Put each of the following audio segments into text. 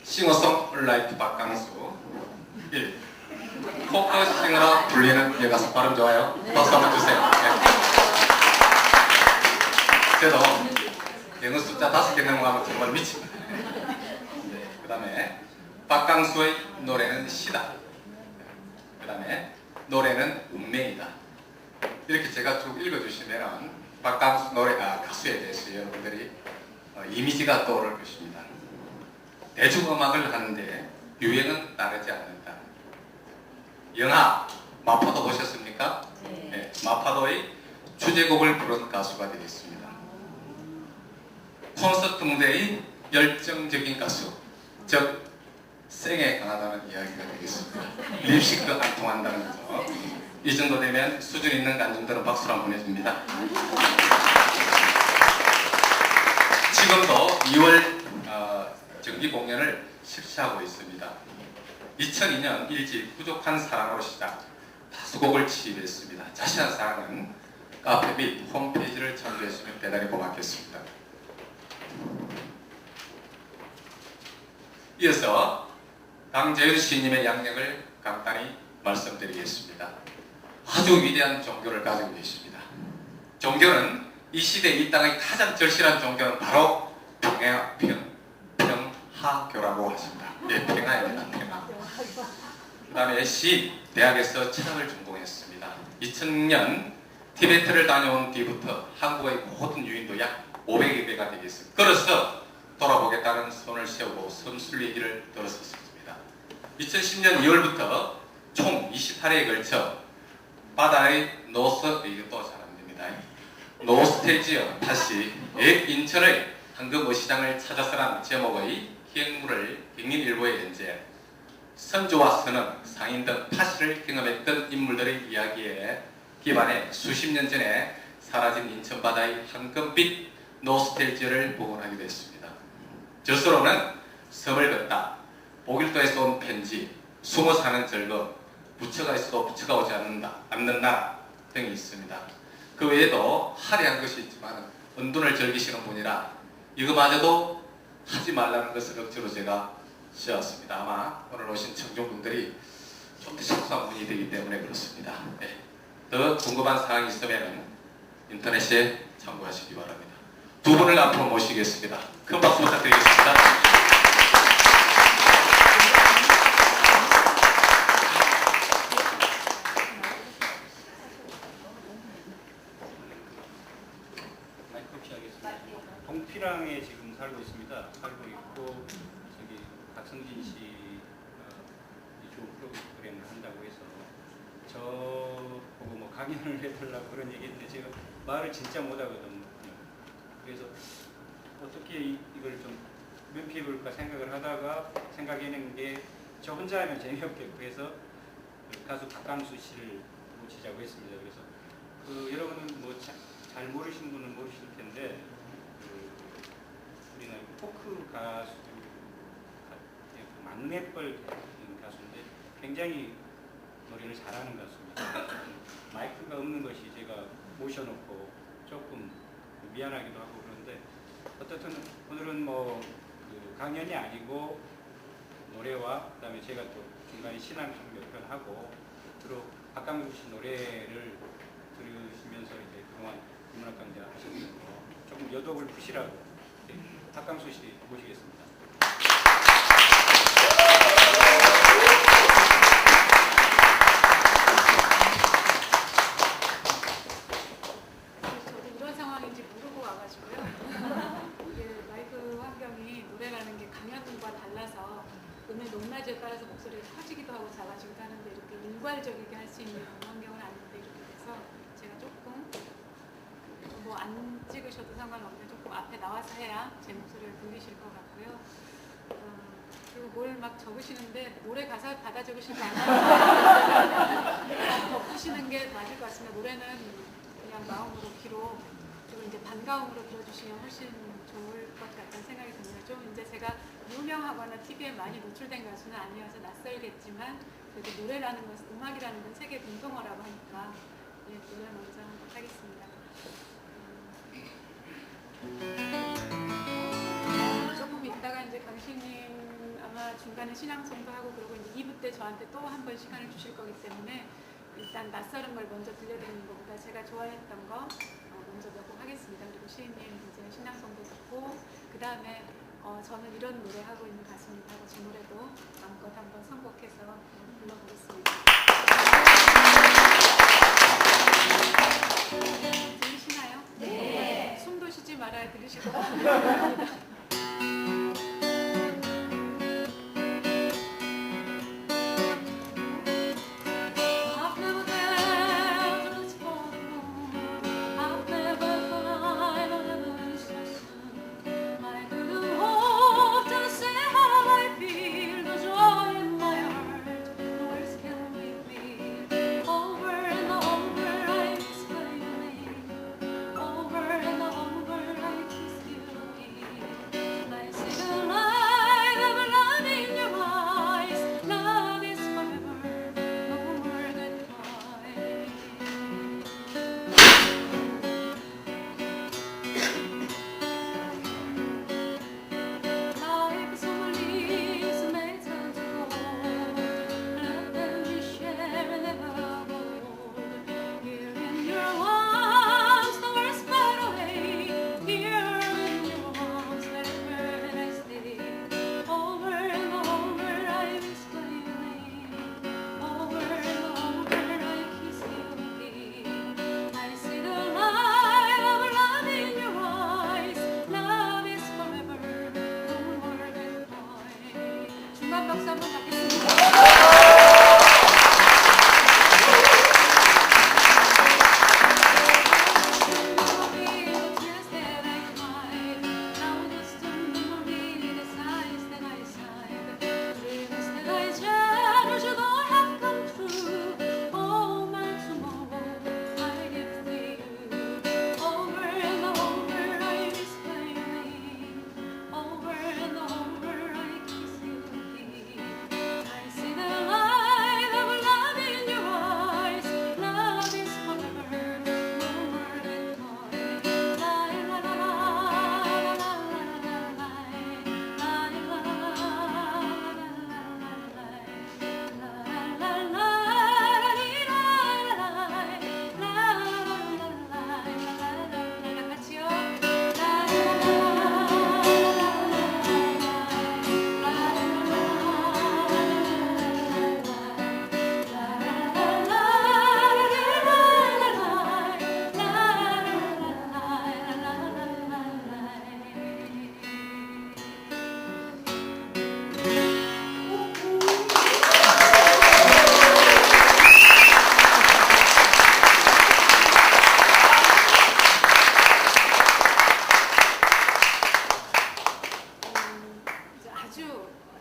싱어송라이트 박강수 1. 포커싱어로 불리는 여가수 발음 좋아요. 박수 한번 주세요. 네. 저도 영어 숫자 5개 넘어가면 정말 미칩니다. 네. 그 다음에 박강수의 노래는 시다. 그 다음에 노래는 운명이다. 이렇게 제가 쭉 읽어주시면 박강수 가수에 대해서 여러분들이 이미지가 떠오를 것입니다. 대중음악을 하는데 유행은 따르지 않는다. 영화 마파도 보셨습니까? 네. 마파도의 주제곡을 부른 가수가 되겠습니다. 콘서트 무대의 열정적인 가수, 즉 생에 강하다는 이야기가 되겠습니다. 립싱크 안 통한다는 거죠. 이 정도 되면 수준 있는 관중들은 박수를 한번 보내줍니다. 지금도 2월 정기 공연을 실시하고 있습니다. 2002년 1집 부족한 사랑으로 시작 5곡을 취입했습니다. 자세한 사항은 카페 및 홈페이지를 참조해주시면 대단히 고맙겠습니다. 이어서 강재윤 시인님의 양력을 간단히 말씀드리겠습니다. 아주 위대한 종교를 가지고 계십니다. 종교는 이 시대 이 땅의 가장 절실한 종교는 바로 평화교라고 하십니다. 네, 평화입니다. 평화. 그 다음에 시인, 대학에서 철학을 전공했습니다. 2000년 티베트를 다녀온 뒤부터 한국의 모든 유인도 약 500여 배가 되겠습니다. 그래서 돌아보겠다는 손을 세우고 선술의 일을 들었었습니다. 2010년 2월부터 총 28회에 걸쳐 바다의 이것도 잘 안됩니다. 노스테지어 다시 옛 인천의 황금어시장을 찾아서라는 제목의 기행물을 경인일보에 연재 선조와 선원, 상인 등 파시를 경험했던 인물들의 이야기에 기반해 수십 년 전에 사라진 인천바다의 황금빛 노스텔지어를 복원하기도 했습니다. 저서로는 섬을 걷다, 보길도에서 온 편지, 숨어 사는 즐거움, 부처가 있어도 부처가 오지 않는 나라 등이 있습니다. 그 외에도 화려한 것이 있지만 은둔을 즐기시는 분이라 이거마저도 하지 말라는 것을 억지로 제가 씌웠습니다. 아마 오늘 오신 청중분들이 좀 더 착수한 분이 되기 때문에 그렇습니다. 네. 더 궁금한 사항이 있으면 인터넷에 참고하시기 바랍니다. 두 분을 앞으로 모시겠습니다. 큰 박수 부탁드리겠습니다. 동피랑에 지금 살고 있습니다. 살고 있고 저기 박성진 씨 좋은 프로그램을 한다고 해서 저 보고 뭐 강연을 해보려고 그런 얘기했는데 제가 말을 진짜 못하거든요. 그래서 어떻게 이걸 좀 면피해볼까 생각을 하다가 생각해낸 게 저 혼자 하면 재미없겠고 해서 그 가수 박강수 씨를 모시자고 했습니다. 그래서 여러분은 뭐 잘 모르시는 분은 모르실 텐데 우리나라 포크 가수, 막내뻘 가수인데 굉장히 노래를 잘하는 가수입니다. 마이크가 없는 것이 제가 모셔놓고 조금 미안하기도 하고 그런데 어떻든 오늘은 그 강연이 아니고 노래와 그다음에 제가 또 중간에 신앙 좀 몇 편 하고 주로 박강수 씨 노래를 들으시면서 이제 그동안 인문학 강좌 하셨던 거 조금 여독을 푸시라고 박강수 씨 모시겠습니다. 저도 이런 상황인지 모르고 와가지고요. 이게 마이크 환경이 노래라는 게 강연과 달라서 음의 높낮이에 따라서 목소리가 커지기도 하고 작아지기도 하는데 이렇게 일괄적이게 할 수 있는 환경은 아닌데 이렇게 돼서 제가 조금 뭐 안 찍으셔도 상관없는데 조금 앞에 나와서 해야 제 목소리를 들리실 것 같고요. 그리고 뭘 막 적으시는데 노래 가사 받아 적으신 거 아니에요? 덮으시는 게 맞을 것 같습니다. 노래는 그냥 마음으로 귀로 그리고 이제 반가움으로 들어주시면 훨씬 좋을 것 같다는 생각이 듭니다. 좀 이제 제가 유명하거나 TV에 많이 노출된 가수는 아니어서 낯설겠지만 그래도 노래라는 것은 음악이라는 건 세계 공통어라고 하니까 네, 노래 먼저 한번 하겠습니다. 조금 있다가 이제 강신님 아마 아마 중간에 신앙송도 하고 그러고 이제 2부 때 저한테 또 한 번 시간을 주실 거기 때문에 일단 낯설은 걸 먼저 들려드리는 것보다 제가 좋아했던 거 먼저 몇 곡 하겠습니다. 그리고 시인님 이제 신앙송도 듣고 그 다음에 저는 이런 노래 하고 있는 가수입니다 하고 제 노래도 마음껏 한번 선곡해서 불러보겠습니다. 들리시나요? 네. 숨도 쉬지 말아야 들으실 것 같습니다. 박수 한번 받겠습니다.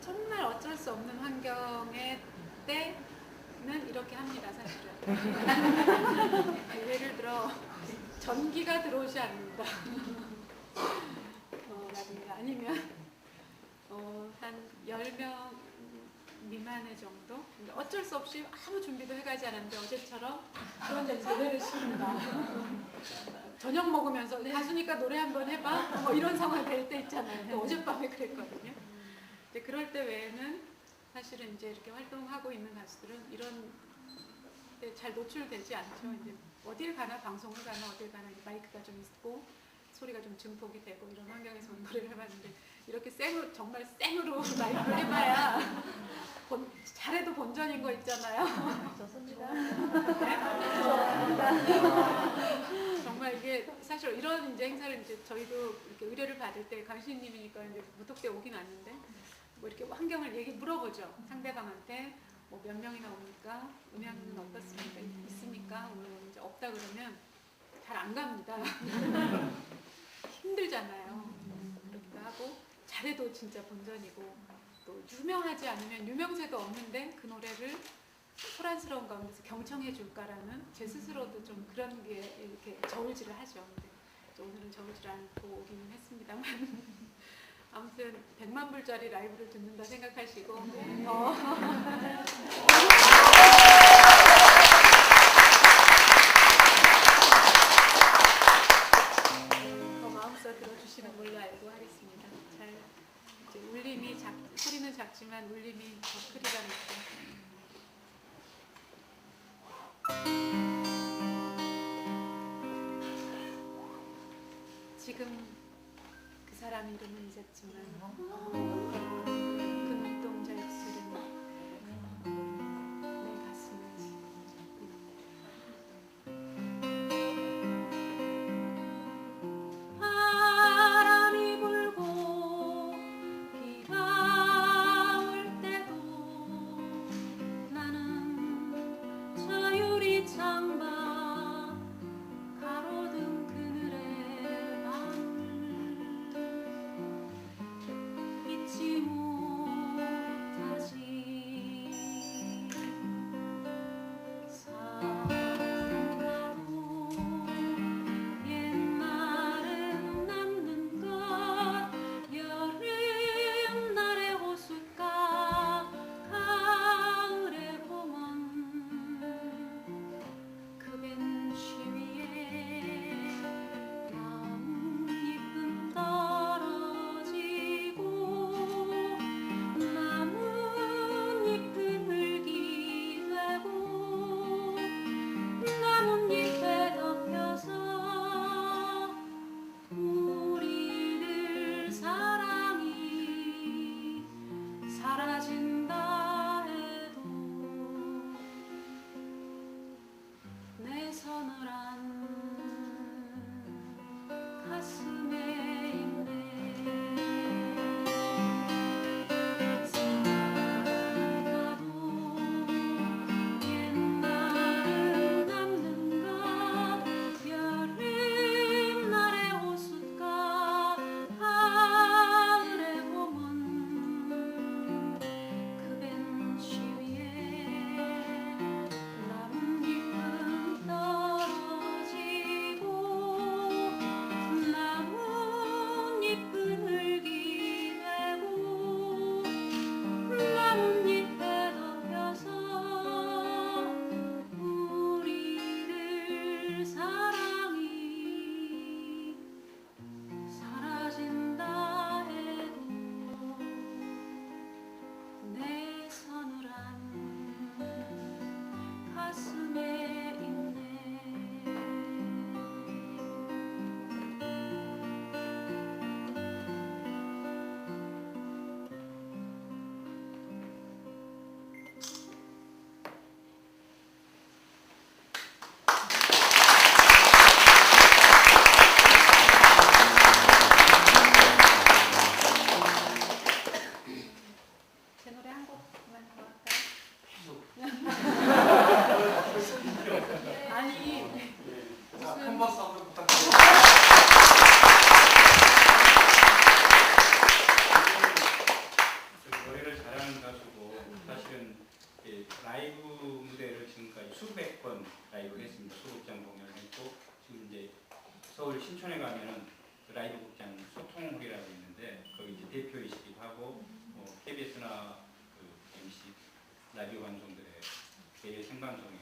정말 어쩔 수 없는 환경의 때는 이렇게 합니다, 사실은. 예를 들어 전기가 들어오지 않는다. 라든가 아니면 한 10명 미만의 정도? 근데 어쩔 수 없이 아무 준비도 해가지 않았는데 어제처럼 그런데 노래를 시킨다. 저녁 먹으면서 가수니까 노래 한번 해봐. 뭐 이런 상황이 될 때 있잖아요. 또 어젯밤에 그랬거든요. 근데 그럴 때 외에는 사실은 이제 이렇게 활동하고 있는 가수들은 이런 때 잘 노출되지 않죠. 이제 어딜 가나 방송을 가나 어딜 가나 마이크가 좀 있고 소리가 좀 증폭이 되고 이런 환경에서 노래를 해봤는데 이렇게 생으로 정말 생으로 마이크를 해봐야 잘해도 본전인 거 있잖아요. 좋습니다. 정말 이게 사실 이런 이제 행사를 이제 저희도 이렇게 의뢰를 받을 때 강신님이니까 이제 무턱대 오긴 왔는데 뭐 이렇게 환경을 물어보죠. 상대방한테 뭐 몇 명이나 옵니까? 음향은 어떻습니까? 있습니까? 오늘 이제 없다 그러면 잘 안 갑니다. 힘들잖아요. 그렇기도 하고 잘해도 진짜 본전이고 또 유명하지 않으면 유명세도 없는데 그 노래를 소란스러운 가운데서 경청해 줄까라는 제 스스로도 좀 그런 게 이렇게 저울질을 하죠. 근데 오늘은 저울질 않고 오기는 했습니다만 아무튼 100만 불짜리 라이브를 듣는다 생각하시고 더 마음껏 들어주시는 걸로 알고 하겠습니다. 잘 이제 울림이 소리는 소리는 작지만 울림이 더 크리가 있죠. 지금 그 사람 이름은 잊었지만 그 눈동자 입술은 내 가슴에 바람이 불고 비가 올 때도 나는 저 유리창밖 가로등 그늘에 마음을 잊지 못하지. 사랑하고 옛날은 남는 것 여름날의 호숫가 가을의 봄은 그 벤치 위에 나뭇잎은 떨어지고 나뭇잎은 흙이 되고 나뭇잎에 덮여서 우리들 사랑이 사라진다 해도 내 서늘한 가슴에 있네. 사랑하고 옛날은 남는 것 여름날의 호숫가 가을의 봄은 그 벤치 위에 나뭇잎은 떨어지고 나뭇잎은 흙이 되고 나뭇잎에 덮여서 우리들 사랑이 사라진다 해도 내 서늘한 가슴에 있네. 제 노래 한 곡만 더 할까요? 아니 큰 박수 한번 부탁드립니다. 노래를 잘하는 가수고 사실은 라이브 무대를 지금까지 수백 번 라이브를 했습니다. 소극장 공연을 했고 지금 이제 서울 신촌에 가면은 그 라이브 극장 소통홀이라고 있는데 거기 이제 대표이시기도 하고 KBS나 그 MC 라디오 방송들의 대외 생방송에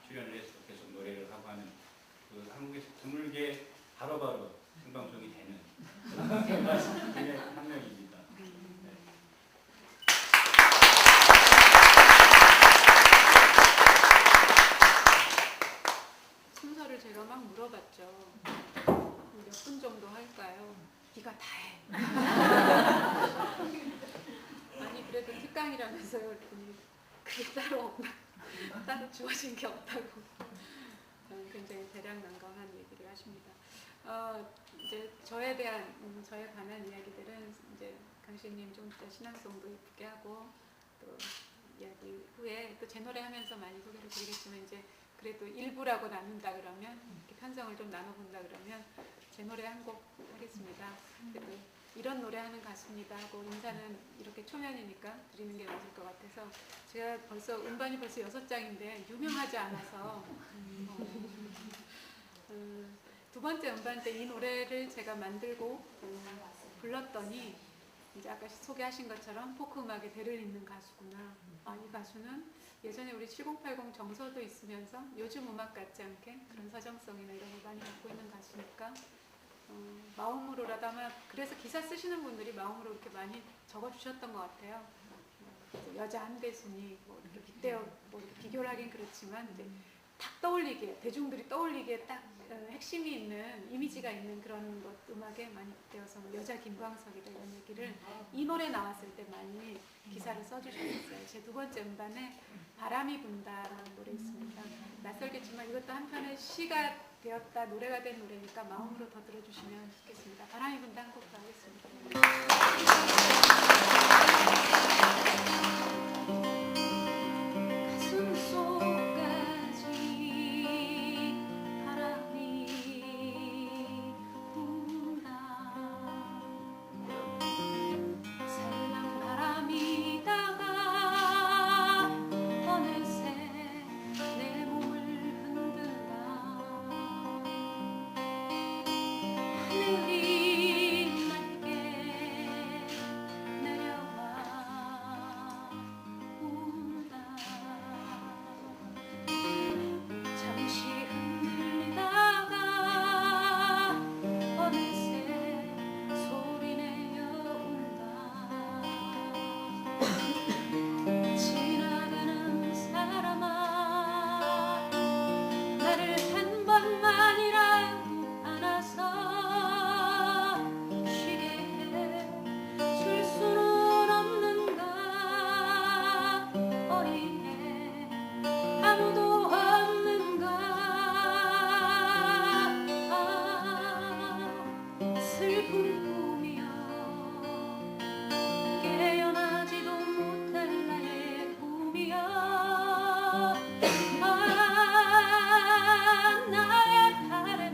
출연을 해서 계속 노래를 하고 하는 그 한국에서 드물게 바로바로 생방송이 되는 그런 가수 중에 한 명입니다. 네. 순서를 제가 막 물어봤죠. 몇 분 정도 할까요? 네가 다 해. 아니 그래도 특강이라면서요. 그랬더니 그게 따로 없나? 따로 주어진 게 없다고 굉장히 대략난감한 얘기를 하십니다. 이제 저에 대한 저에 관한 이야기들은 이제 강신님 좀 이따 신앙송도 예쁘게 하고 또 이야기 후에 또 제 노래 하면서 많이 소개를 드리겠지만 이제 그래도 일부라고 나눈다 그러면 이렇게 편성을 좀 나눠본다 그러면 제 노래 한 곡 하겠습니다. 그래도 이런 노래 하는 가수입니다 하고 인사는 이렇게 초면이니까 드리는 게 맞을 것 같아서 제가 벌써 음반이 벌써 6장인데 유명하지 않아서 두 번째 음반 때 이 노래를 제가 만들고 불렀더니 이제 아까 소개하신 것처럼 포크 음악에 대를 잇는 가수구나. 이 가수는 예전에 우리 7080 정서도 있으면서 요즘 음악 같지 않게 그런 서정성이나 이런 걸 많이 갖고 있는 가수니까 마음으로라도 아마 그래서 기사 쓰시는 분들이 마음으로 이렇게 많이 적어주셨던 것 같아요. 여자 한대순이 뭐 이렇게 빗대어 뭐 이렇게 비교를 하긴 그렇지만 이제 딱 떠올리게 대중들이 떠올리기에 딱 핵심이 있는 이미지가 있는 그런 것 음악에 많이 빗대어서 뭐 여자 김광석이다 이런 얘기를 이 노래 나왔을 때 많이 기사를 써주셨어요. 제 두 번째 음반에 바람이 분다라는 노래 있습니다. 낯설겠지만 이것도 한편의 시가 되었다 노래가 된 노래니까 마음으로 더 들어주시면 좋겠습니다. 바람이 분다 한 곡 더 하겠습니다. 가슴 속까지 바람이 분다 살랑 바람이 다가 어느새 내 몸을 흔든다 하늘이 낮게 내려와 운다 잠시 흔들리다가 어느새 소리내어 운다 지나가는 사람아 나를 한 번만이라도 안아서 쉬게 해줄 수는 없는가 어리해 아무도 없는가 슬픈 꿈이여 깨어나지도 못할 나의 꿈이여 나의 바람은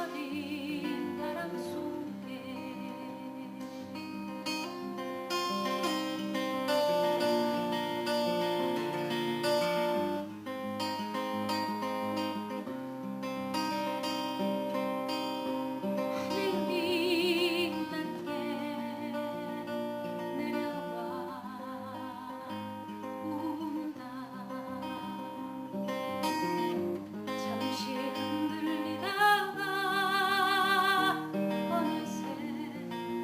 지나가버린 바람 속에 하늘이 낮게 내려와 운다 잠시 흔들리다가 어느새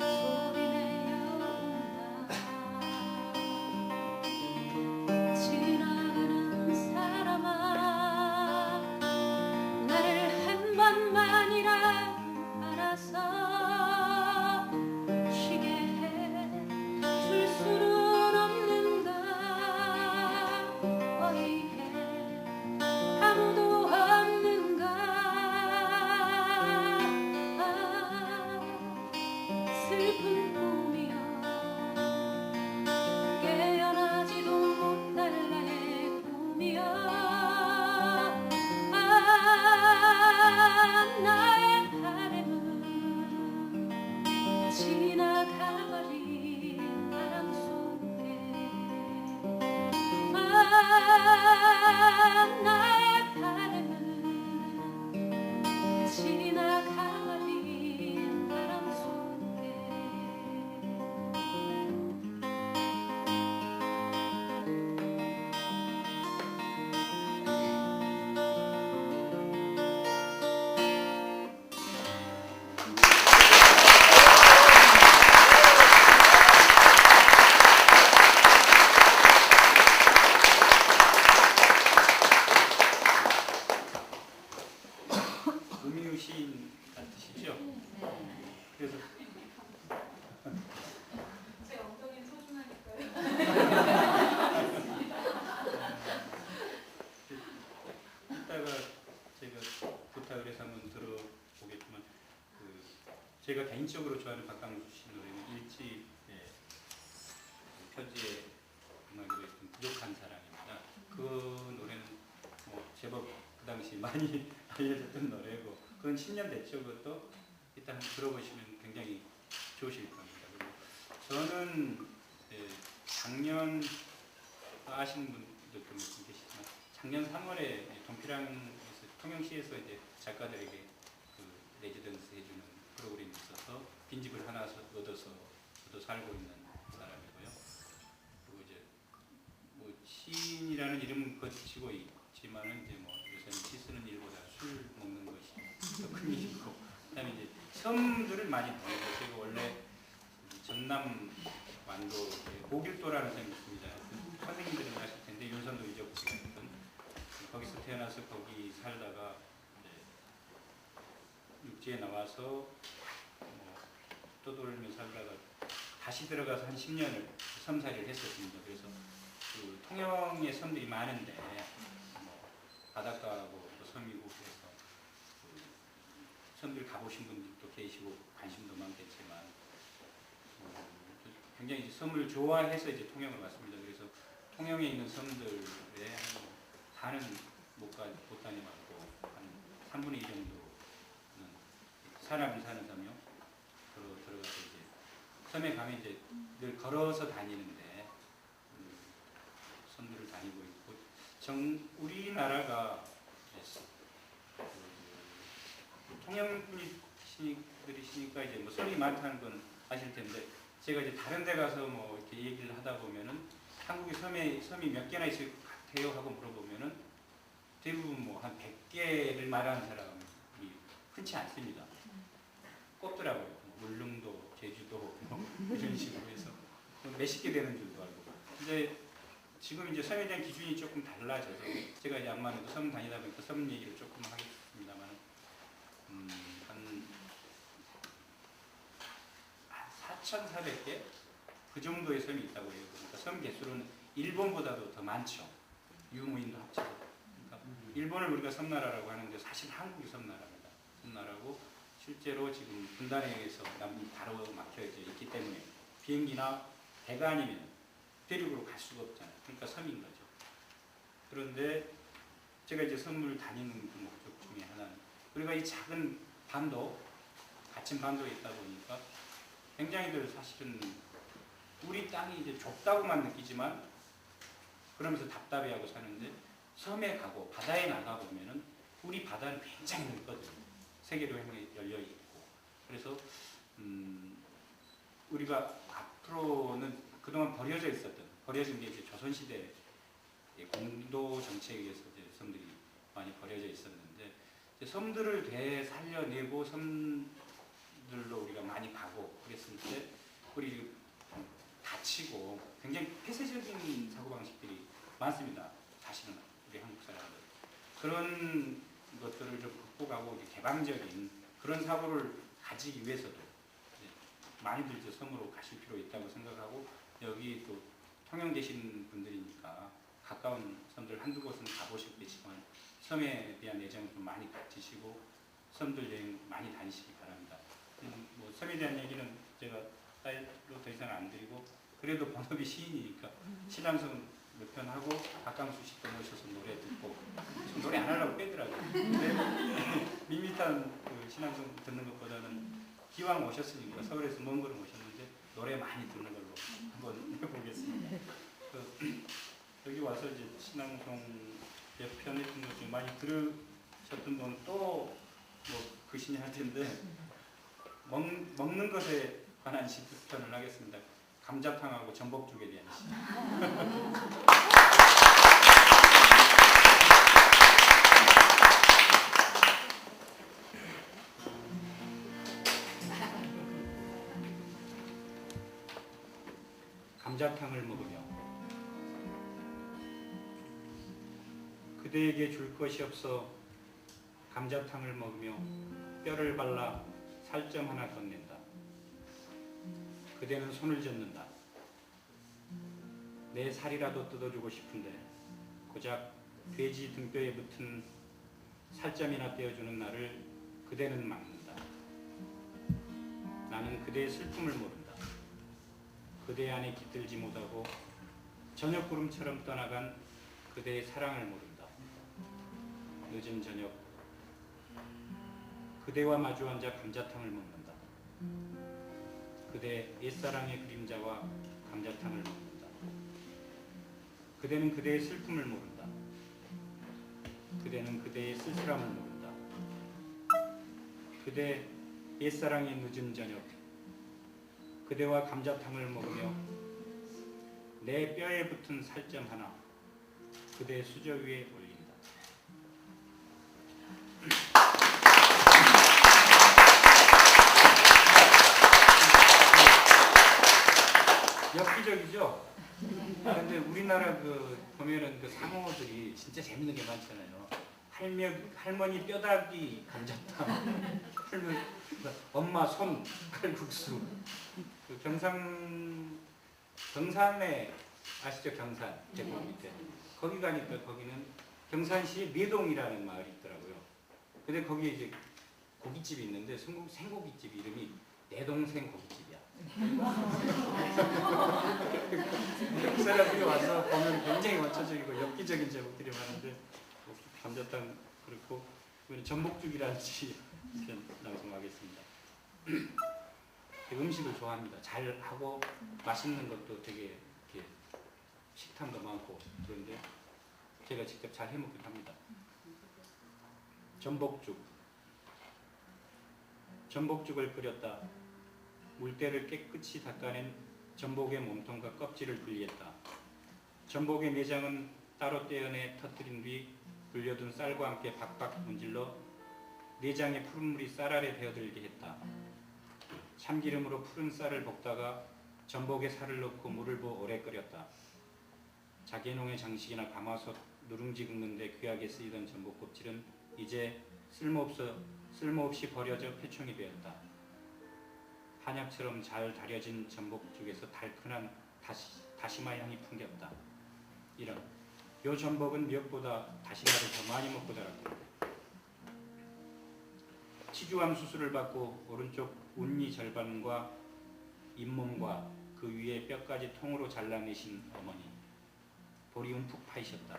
소리내어 운다 지나가는 사람아 나를 한 번만이라도 알아서 쉬게 해줄 수는 없는가 어리해 아무도 없는가 슬픈 꿈이여 깨어나지도 못할 나의 꿈이여 나의 바람은 지나가버린 바람 속에 나의 바람은 지나가버린 바람 속에 음유 시인 같으시죠? 그래서 제 엉덩이는 소중하니까요. 이따가 제가 부탁을 해서 한번 들어보겠지만 제가 개인적으로 좋아하는 박강수 씨 노래는 일집 표지에 음악으로 했던 부족한 사랑입니다. 그 노래는 뭐 제법 그 당시 많이 알려졌던 노래고 그건 10년 됐죠. 그것도 일단 들어보시면 굉장히 좋으실 겁니다. 그리고 저는 작년 아시는 분들도 계시지만 작년 3월에 동피랑에서 통영시에서 이제 작가들에게 그 레지던스 해주는 프로그램이 있어서 빈집을 하나 얻어서 저도 살고 있는 사람이고요. 그리고 이제 뭐 시인이라는 이름은 거치고 있지만은 이제 뭐 요새는 시 쓰는 일보다 술 먹는 거 또 금이 있고 그다음에 이제 섬들을 많이 보내고 제가 원래 전남 완도 고길도라는 섬이 있습니다. 선생님들이 아실 텐데 윤선도 이적수가 있던 거기서 태어나서 거기 살다가 이제 육지에 나와서 떠돌며 살다가 다시 들어가서 한 10년을 섬살이를 했었습니다. 그래서 그 통영에 섬들이 많은데 뭐 바닷가하고 또 섬이고 그래서 그 섬들 가보신 분들도 계시고 관심도 많겠지만 굉장히 섬을 좋아해서 이제 통영을 왔습니다. 그래서 통영에 있는 섬들에 사는 못 다녀봤고 한 3분의 2 정도는 사람이 사는 섬이요. 들어가서 이제 섬에 가면 이제 늘 걸어서 다니는데 섬들을 다니고 있고 우리나라가 통영 분이시니까 이제 뭐 섬이 많다는 건 아실 텐데 제가 이제 다른 데 가서 뭐 이렇게 얘기를 하다 보면은 한국에 섬이 몇 개나 있을 것 같아요 하고 물어보면은 대부분 뭐 한 100개를 말하는 사람이 흔치 않습니다. 꼽더라고요. 울릉도, 제주도 뭐 이런 식으로 해서 몇십 개 되는 줄도 알고. 근데 지금 이제 섬에 대한 기준이 조금 달라져서 제가 이제 안만해도 섬 다니다 보니까 섬 얘기를 조금 하겠습니다만 한 4,400개 그 정도의 섬이 있다고 해요. 그러니까 섬 개수는 일본보다도 더 많죠. 유무인도 합치고. 그러니까 일본을 우리가 섬나라라고 하는데 사실 한국이 섬나라입니다. 섬나라고 실제로 지금 분단에 의해서 남북이 바로 막혀져 있기 때문에 비행기나 배가 아니면 대륙으로 갈 수가 없잖아요. 그러니까 섬인 거죠. 그런데 제가 이제 섬을 다니는 그 목적 중에 하나는 우리가 이 작은 반도, 갇힌 반도에 있다 보니까 굉장히들 사실은 우리 땅이 이제 좁다고만 느끼지만 그러면서 답답해하고 사는데 섬에 가고 바다에 나가 보면은 우리 바다는 굉장히 넓거든요. 세계로 열려 있고 그래서 우리가 앞으로는 그동안 버려진 게 이제 조선시대 공도 정책에 의해서 이제 섬들이 많이 버려져 있었는데 이제 섬들을 되살려내고 섬들로 우리가 많이 가고 그랬을 때 우리 다치고 굉장히 폐쇄적인 사고방식들이 많습니다. 사실은 우리 한국 사람들 그런 것들을 좀 극복하고 이제 개방적인 그런 사고를 가지기 위해서도 많이들 이제 섬으로 가실 필요 있다고 생각하고 여기 또 통영 계신 분들이니까 가까운 섬들 한두 곳은 가보셨겠지만 섬에 대한 애정을 좀 많이 가지시고 섬들 여행 많이 다니시기 바랍니다. 뭐 섬에 대한 얘기는 제가 따로 더 이상 안 드리고 그래도 본업이 시인이니까 신앙송 몇 편 하고 박강수 씨도 모셔서 노래 듣고 노래 안 하려고 빼더라고요. 근데 밋밋한 그 신앙송 듣는 것보다는 기왕 오셨으니까 서울에서 먼 걸음 오셨는데 노래 많이 듣는 걸로 한번 해보겠습니다. 여기 와서 이제 신앙송 몇 편 했던 것 중에 많이 들으셨던 분 또 뭐 그신이 할 텐데 먹는 것에 관한 10편을 하겠습니다. 감자탕하고 전복죽에 대한 시. 감자탕을 먹으며 그대에게 줄 것이 없어 감자탕을 먹으며 뼈를 발라 살점 하나 건넨다. 그대는 손을 젓는다. 내 살이라도 뜯어주고 싶은데 고작 돼지 등뼈에 붙은 살점이나 떼어주는 나를 그대는 막는다. 나는 그대의 슬픔을 모른다. 그대 안에 깃들지 못하고 저녁구름처럼 떠나간 그대의 사랑을 모른다. 늦은 저녁 그대와 마주 앉아 감자탕을 먹는다. 그대 옛사랑의 그림자와 감자탕을 먹는다. 그대는 그대의 슬픔을 모른다. 그대는 그대의 쓸쓸함을 모른다. 그대 옛사랑의 늦은 저녁 그대와 감자탕을 먹으며 내 뼈에 붙은 살점 하나 그대 수저 위에 올린다. 엽기적이죠. 그런데 우리나라 보면은 상어들이 진짜 재밌는 게 많잖아요. 할머니 뼈다귀 감자탕, 엄마 손 칼국수. 경산에 아시죠? 경산 대구 밑에 거기 가니까 거기는 경산시에 내동이라는 마을이 있더라고요. 근데 거기에 이제 고깃집이 있는데 생고깃집 이름이 내 동생 고깃집이야. 그 사람들이 와서 보면 굉장히 원초적이고 엽기적인 제목들이 많은데 감자탕 그렇고 전복죽이라든지 낭송하겠습니다. 음식을 좋아합니다. 잘 하고 맛있는 것도 되게 이렇게 식탐도 많고 그런데 제가 직접 잘 해먹기도 합니다. 전복죽을 끓였다. 물때를 깨끗이 닦아낸 전복의 몸통과 껍질을 분리했다. 전복의 내장은 따로 떼어내 터뜨린 뒤 불려둔 쌀과 함께 박박 문질러 내장에 푸른 물이 쌀 아래 배어들게 했다. 참기름으로 푸른 쌀을 볶다가 전복에 살을 넣고 물을 부어 오래 끓였다. 자개농의 장식이나 가마솥, 누룽지 굽는데 귀하게 쓰이던 전복 껍질은 이제 쓸모없이 버려져 폐총이 되었다. 한약처럼 잘 다려진 전복죽에서 달큰한 다시마 향이 풍겼다. 이런 요 전복은 미역보다 다시마를 더 많이 먹고 자랐다. 치주암 수술을 받고 오른쪽 운니 절반과 잇몸과 그 위에 뼈까지 통으로 잘라내신 어머니. 볼이 움푹 파이셨다.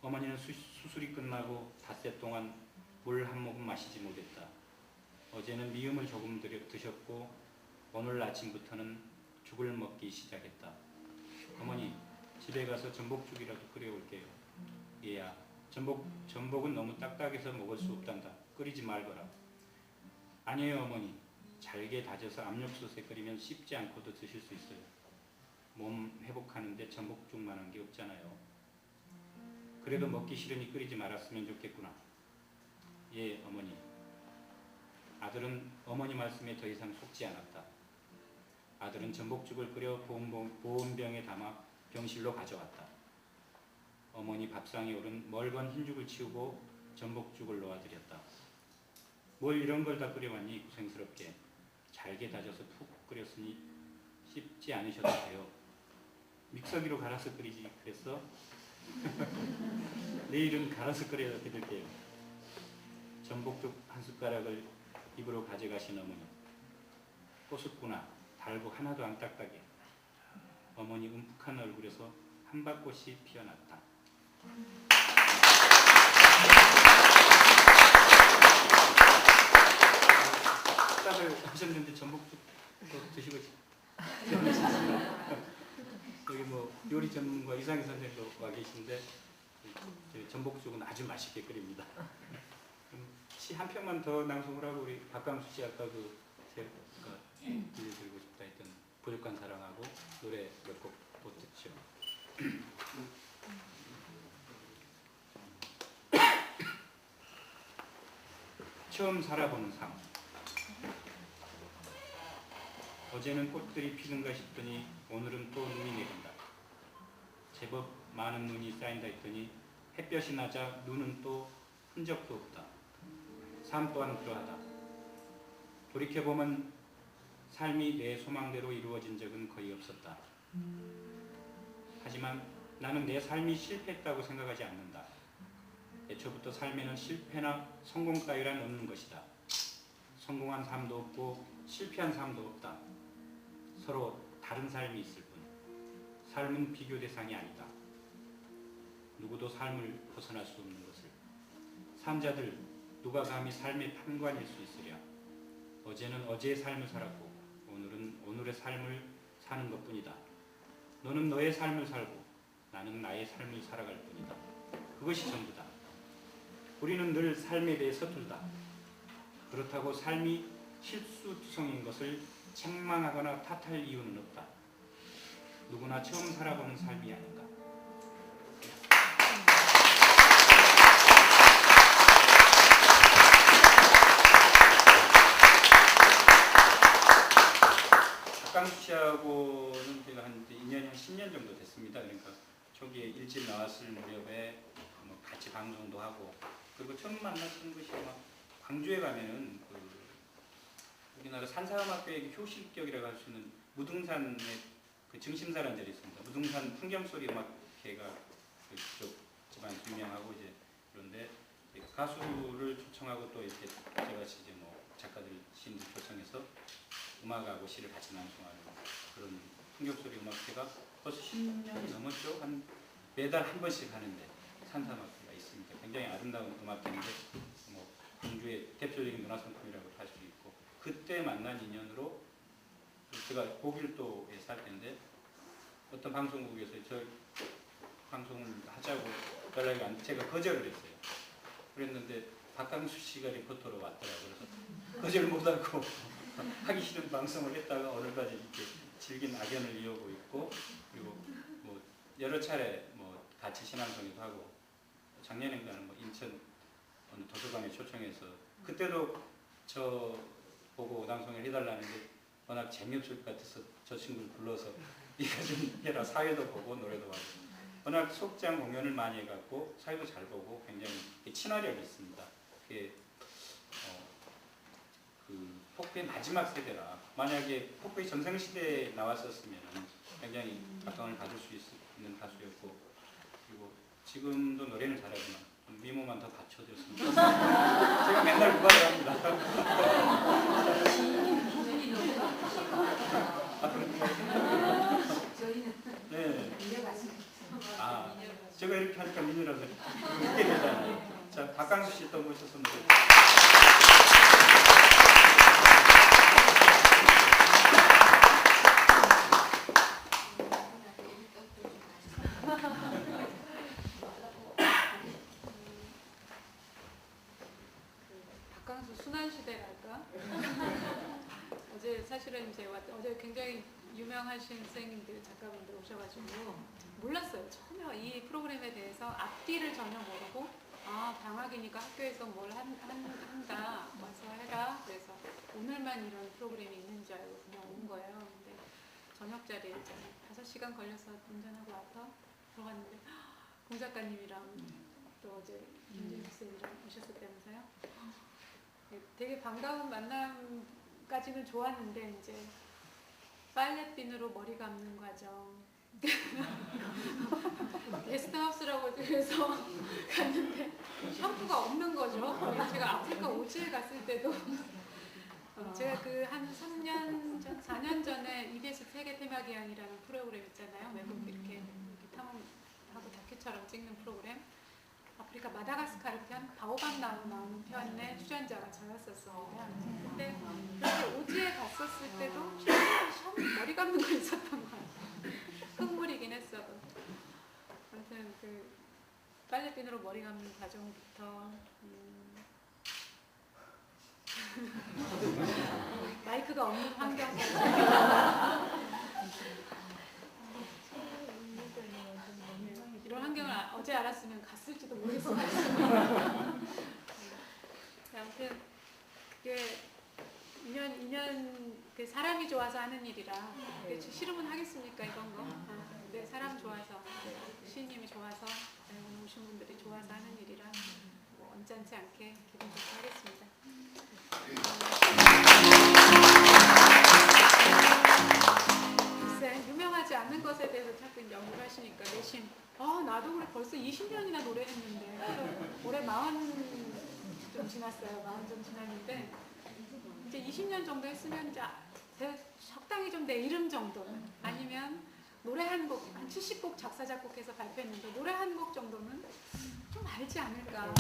어머니는 수술이 끝나고 닷새 동안 물 한 모금 마시지 못했다. 어제는 미음을 조금 드셨고 오늘 아침부터는 죽을 먹기 시작했다. 어머니, 집에 가서 전복죽이라도 끓여올게요. 얘야, 전복은 너무 딱딱해서 먹을 수 없단다. 끓이지 말거라. 아니에요 어머니. 잘게 다져서 압력솥에 끓이면 씹지 않고도 드실 수 있어요. 몸 회복하는데 전복죽만한 게 없잖아요. 그래도 먹기 싫으니 끓이지 말았으면 좋겠구나. 예 어머니. 아들은 어머니 말씀에 더 이상 속지 않았다. 아들은 전복죽을 끓여 보온병에 담아 병실로 가져왔다. 어머니 밥상에 오른 멀건 흰죽을 치우고 전복죽을 놓아드렸다. 뭘 이런 걸 다 끓여왔니 고생스럽게. 잘게 다져서 푹 끓였으니 씹지 않으셔도 돼요. 믹서기로 갈아서 끓이지 그랬어? 내일은 갈아서 끓여 드릴게요. 전복죽 한 숟가락을 입으로 가져가신 어머니. 꼬숩구나. 달고 하나도 안 딱딱해. 어머니 움푹한 얼굴에서 한밭꽃이 피어났다. 식사를 하셨는데 전복죽 드시고 여기 요리 전문가 이상희 선생님도 와 계신데 전복죽은 아주 맛있게 끓입니다. 시 한 편만 더 낭송을 하고 우리 박강수 씨 아까 제가 들려드리고 싶다 했던 부족한 사랑하고 노래 몇 곡 못 듣죠. 처음 살아보는 삶. 어제는 꽃들이 피는가 싶더니 오늘은 또 눈이 내린다. 제법 많은 눈이 쌓인다 했더니 햇볕이 나자 눈은 또 흔적도 없다. 삶 또한 그러하다. 돌이켜보면 삶이 내 소망대로 이루어진 적은 거의 없었다. 하지만 나는 내 삶이 실패했다고 생각하지 않는다. 애초부터 삶에는 실패나 성공 따위란 없는 것이다. 성공한 삶도 없고 실패한 삶도 없다. 서로 다른 삶이 있을 뿐. 삶은 비교 대상이 아니다. 누구도 삶을 벗어날 수 없는 것을. 삶자들 누가 감히 삶의 판관일 수 있으랴. 어제는 어제의 삶을 살았고 오늘은 오늘의 삶을 사는 것뿐이다. 너는 너의 삶을 살고 나는 나의 삶을 살아갈 뿐이다. 그것이 전부다. 우리는 늘 삶에 대해 서툴다. 그렇다고 삶이 실수투성인 것을 책망하거나 탓할 이유는 없다. 누구나 처음 살아보는 삶이 아닌가. 박강수 씨하고는 제가 한 인연이 한 10년 정도 됐습니다. 그러니까 초기에 일집 나왔을 무렵에 뭐 같이 방송도 하고, 그리고 처음 만났던 것이 막 광주에 가면은 그 우리나라 산사음악회의 효실격이라고 할 수 있는 무등산의 그 증심사라는 자리 있습니다. 무등산 풍경소리 음악회가 그쪽 집안에서 유명하고 이제 그런데 가수를 초청하고 또 이렇게 제가 이제 뭐 작가들 시인들 초청해서 음악하고 시를 같이 낭송하는 그런 풍경소리 음악회가 벌써 10년이 넘었죠. 한 매달 한 번씩 하는데 산사음악회가 있습니다. 굉장히 아름다운 음악회인데 뭐 광주의 대표적인 문화상품이라고 할 수 있고, 그때 만난 인연으로 제가 고길도에 살 때인데 어떤 방송국에서 저 방송을 하자고 연락이 왔는데 제가 거절을 했어요. 그랬는데 박강수 씨가 리포터로 왔더라고요. 그래서 거절 못하고 하기 싫은 방송을 했다가 오늘까지 이렇게 질긴 악연을 이어오고 있고, 그리고 뭐 여러 차례 뭐 같이 신앙송에도 하고, 작년인가는 뭐 인천 어느 도서관에 초청해서 그때도 저 보고 낭송을 해달라는데 워낙 재미없을 것 같아서 저 친구를 불러서 네가 좀 해라. 사회도 보고 노래도 하고, 워낙 속장 공연을 많이 해갖고 사회도 잘 보고 굉장히 친화력이 있습니다. 그게 그 폭포의 마지막 세대라, 만약에 폭포의 전성시대에 나왔었으면 굉장히 각광을 받을 수 있는 가수였고, 그리고 지금도 노래는 잘하지만 미모만 더 갖춰졌으면 좋겠습니다. 제가 맨날 구박을 합니다. 네. 아, 제가 이렇게 하니까 민이라서 웃게 되잖아요. 자, 박강수 씨 또 모셔서 노래. 박강수 순환시대랄까? 어제 사실은 이제 어제 굉장히 유명하신 선생님들, 작가분들 오셔가지고 몰랐어요. 전혀 이 프로그램에 대해서 앞뒤를 전혀 모르고, 아 방학이니까 학교에서 뭘 한다, 와서 해라. 그래서 오늘만 이런 프로그램이 있는 줄 알고 그냥 온 거예요. 근데 저녁 자리에 5시간 걸려서 운전하고 와서 들어갔는데 공 작가님이랑 또 어제 김진숙 쌤이랑 오셨었다면서요? 되게 반가운 만남까지는 좋았는데 이제 빨랫비누로 머리 감는 과정 게스트하우스라고 해서 갔는데 샴푸가 없는 거죠. 제가 아프리카 오지에 갔을 때도 제가 그 한 3년 전, 4년 전에 EBS 세계 테마기항이라는 프로그램 있잖아요. 외국 이렇게 탐험하고 다큐처럼 찍는 프로그램. 아프리카 마다가스카르 편, 바오밥 나오는 편의 출연자가 저였었어요. 근데 그렇게 오지에 갔었을 때도 머리 감는 거 있었던 거예요. 흙물이긴 했어도. 아무튼 그 빨래비누로 머리 감는 과정부터 마이크가 없는 환경까지 이런 환경을 어제 알았으면 갔을지도 모르겠어요. 아무튼 그게 인연 그 사람이 좋아서 하는 일이라 싫으면 하겠습니까 이런 거. 근데 사람 좋아서 시인님이 좋아서 오늘 오신 분들이 좋아서 하는 일이라 뭐 언짢지 않게 기분 좋게 하겠습니다. 글쎄 유명하지 않는 것에 대해서 자꾸 연구를 하시니까 내심 나도 그래 벌써 20년이나 노래했는데 올해 40 좀 지났어요. 40 좀 지났는데 이제 20년 정도 했으면 이제 적당히 좀 내 이름 정도는, 아니면 노래 한 곡, 한 70곡 작사 작곡해서 발표했는데 노래 한 곡 정도는 좀 알지 않을까.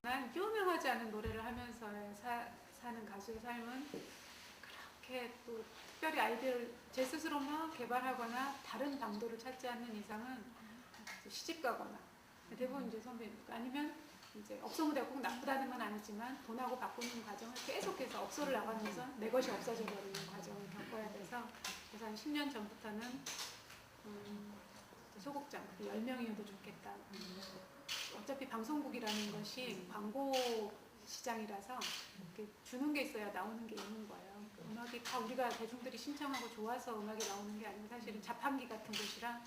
난 유명하지 않은 노래를 하면서 사는 가수의 삶은 그렇게 또 특별히 아이디어를 제 스스로 막 개발하거나 다른 방도를 찾지 않는 이상은 시집 가거나 대부분 이제 선배, 아니면 이제 업소 무대가 꼭 나쁘다는 건 아니지만 돈하고 바꾸는 과정을 계속해서 업소를 나가면서 내 것이 없어져 버리는 과정을 겪어야 돼서, 그래서 한 10년 전부터는 소극장 10명이어도 좋겠다. 어차피 방송국이라는 것이 광고 시장이라서 이렇게 주는 게 있어야 나오는 게 있는 거예요. 음악이 다 우리가 대중들이 신청하고 좋아서 음악이 나오는 게 아니고 사실은 자판기 같은 곳이라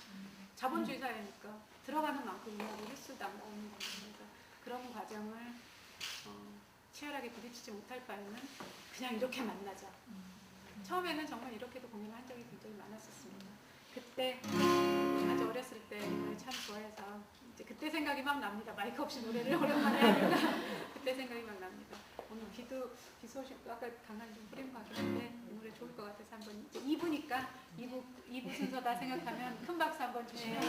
자본주의 사회니까 들어가는 만큼 음악이 횟수도 안 나오는 거니까 그런 과정을 치열하게 부딪히지 못할 바에는 그냥 이렇게 만나자. 처음에는 정말 이렇게도 공연을 한 적이 굉장히 많았었습니다. 그때 아주 어렸을 때 노래 참 좋아해서 이제 그때 생각이 막 납니다. 마이크 없이 노래를 오랜만에 하니까 그때 생각이 막 납니다. 오늘 비 소식도 아까 강한 좀 뿌린 것 같긴 한데 이 노래 좋을 것 같아서 한번 이제 2부니까 2부 순서다 생각하면 큰 박수 한번 주시면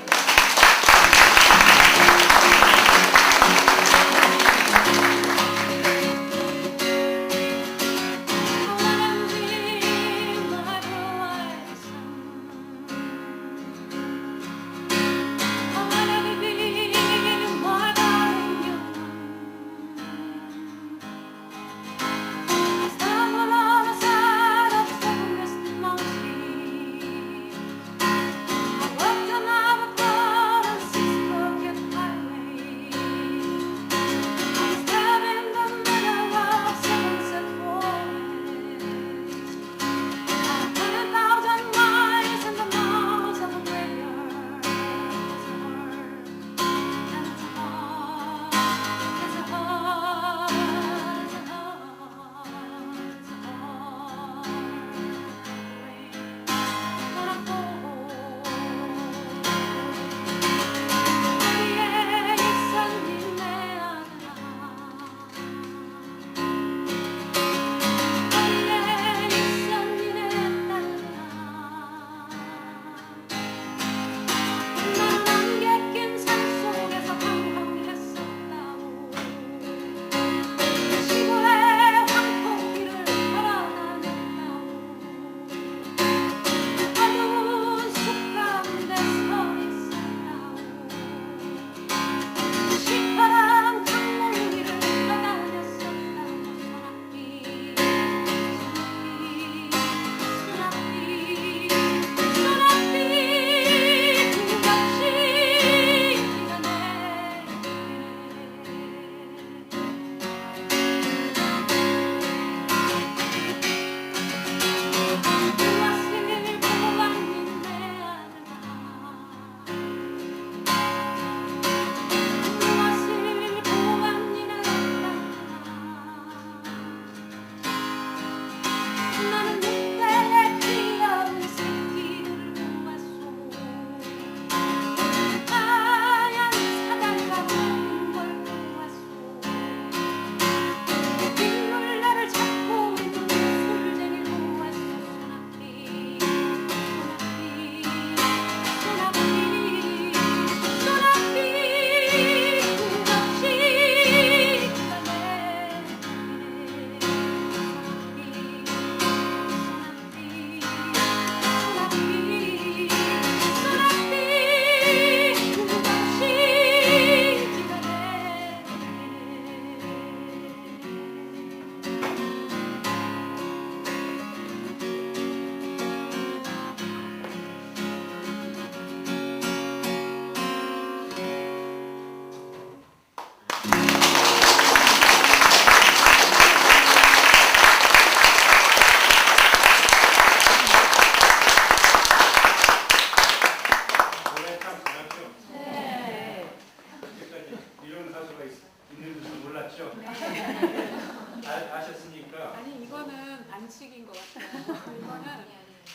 아셨습니까? 아니 이거는 반칙인 것 같아요. 이거는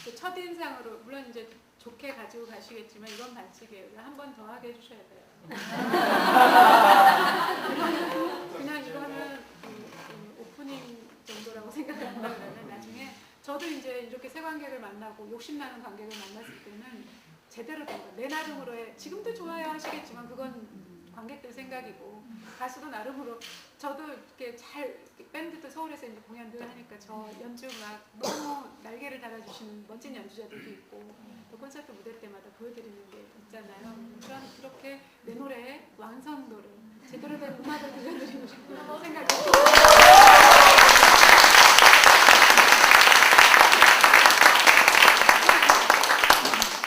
그 첫인상으로 물론 이제 좋게 가지고 가시겠지만 이건 반칙이에요. 한 번 더 하게 해주셔야 돼요. 그냥 이거는 오프닝 정도라고 생각합니다. 그러면 나중에 저도 이제 이렇게 새 관객을 만나고 욕심나는 관객을 만났을 때는 제대로 된 거. 내 나름으로의 지금도 좋아요 하시겠지만 그건 관객들 생각이고 가수도 나름으로 저도 이렇게 잘 밴드도 서울에서 이제 공연 늘 하니까 저 연주 막 너무 날개를 달아주시는 멋진 연주자들도 있고 또 콘서트 무대 때마다 보여드리는 게 있잖아요. 그렇게 내 노래의 완성도를 제대로 된 음악을 들려드리고 싶은 생각이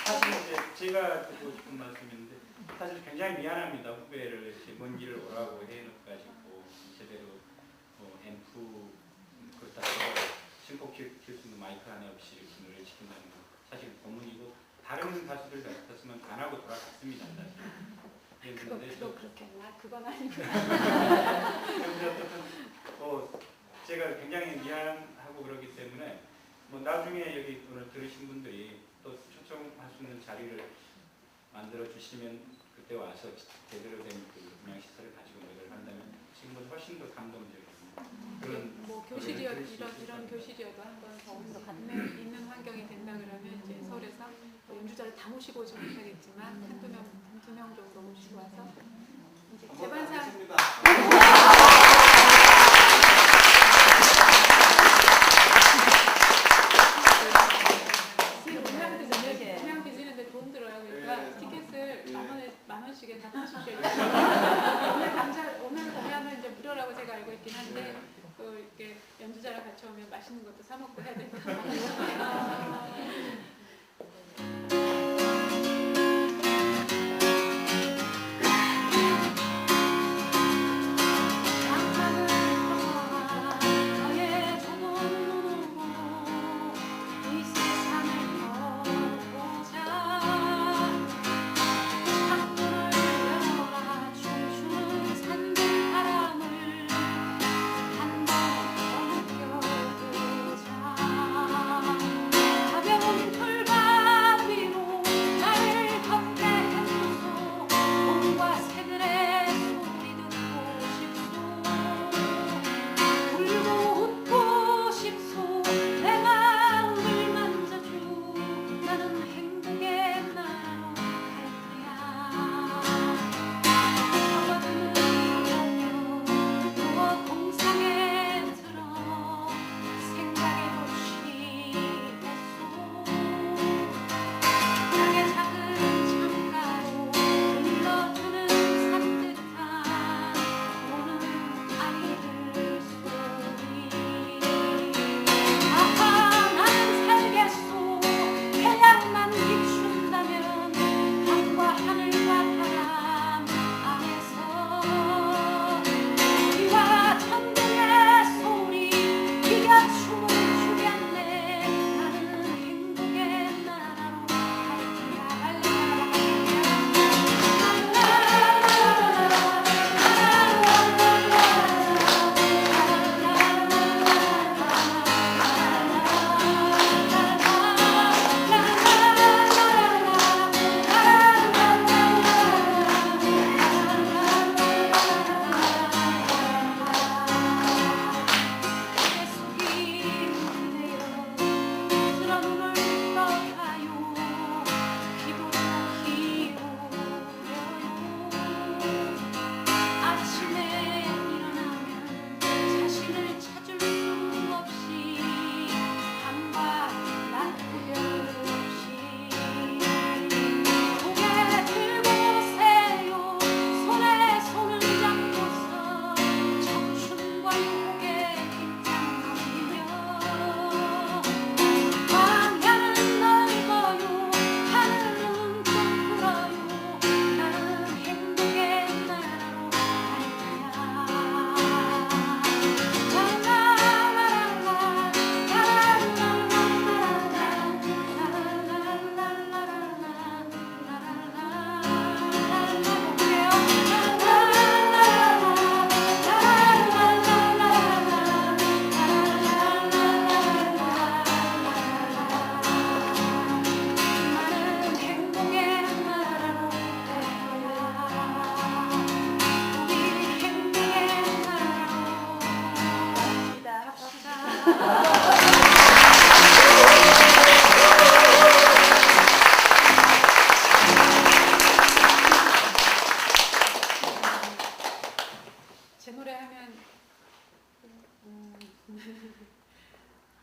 사실 이제 제가 듣고 싶은 말씀인데 사실 굉장히 미안합니다. 후배를 이렇게 먼 길을 오라고 해놓고 제대로 앰프 그렇다고 신곡 킬 수 있는 마이크 하나 없이 이렇게 노래를 시킨다는 건 사실 고문이고 다른 가수들 같았으면 안 하고 돌아갔습니다. 사실. 그런데 그거 그렇게 했나? 그건 아니고. 근데 어쨌든 제가 굉장히 미안하고 그러기 때문에 뭐 나중에 여기 오늘 들으신 분들이 또 초청할 수 있는 자리를 만들어 주시면 그때 와서 제대로 된 그 음향 시설을 가지고 노래를 한다면 지금보다 훨씬 더 감동적인 그런 뭐 이런 교실이어도 한번 더 있는 환경이 된다 그러면 이제 서울에서 뭐 연주자를 다 모시고 오지 못하겠지만 한두 명 정도 모시고 와서 이제 재반상 음향 뒤지는데 돈 들어요. 그러니까 티켓을 만 원씩에 다 파십시오. 오늘 공연은 이제 무료라고 제가 알고 있긴 한데 또 이렇게 연주자랑 같이 오면 맛있는 것도 사 먹고 해야 되니까.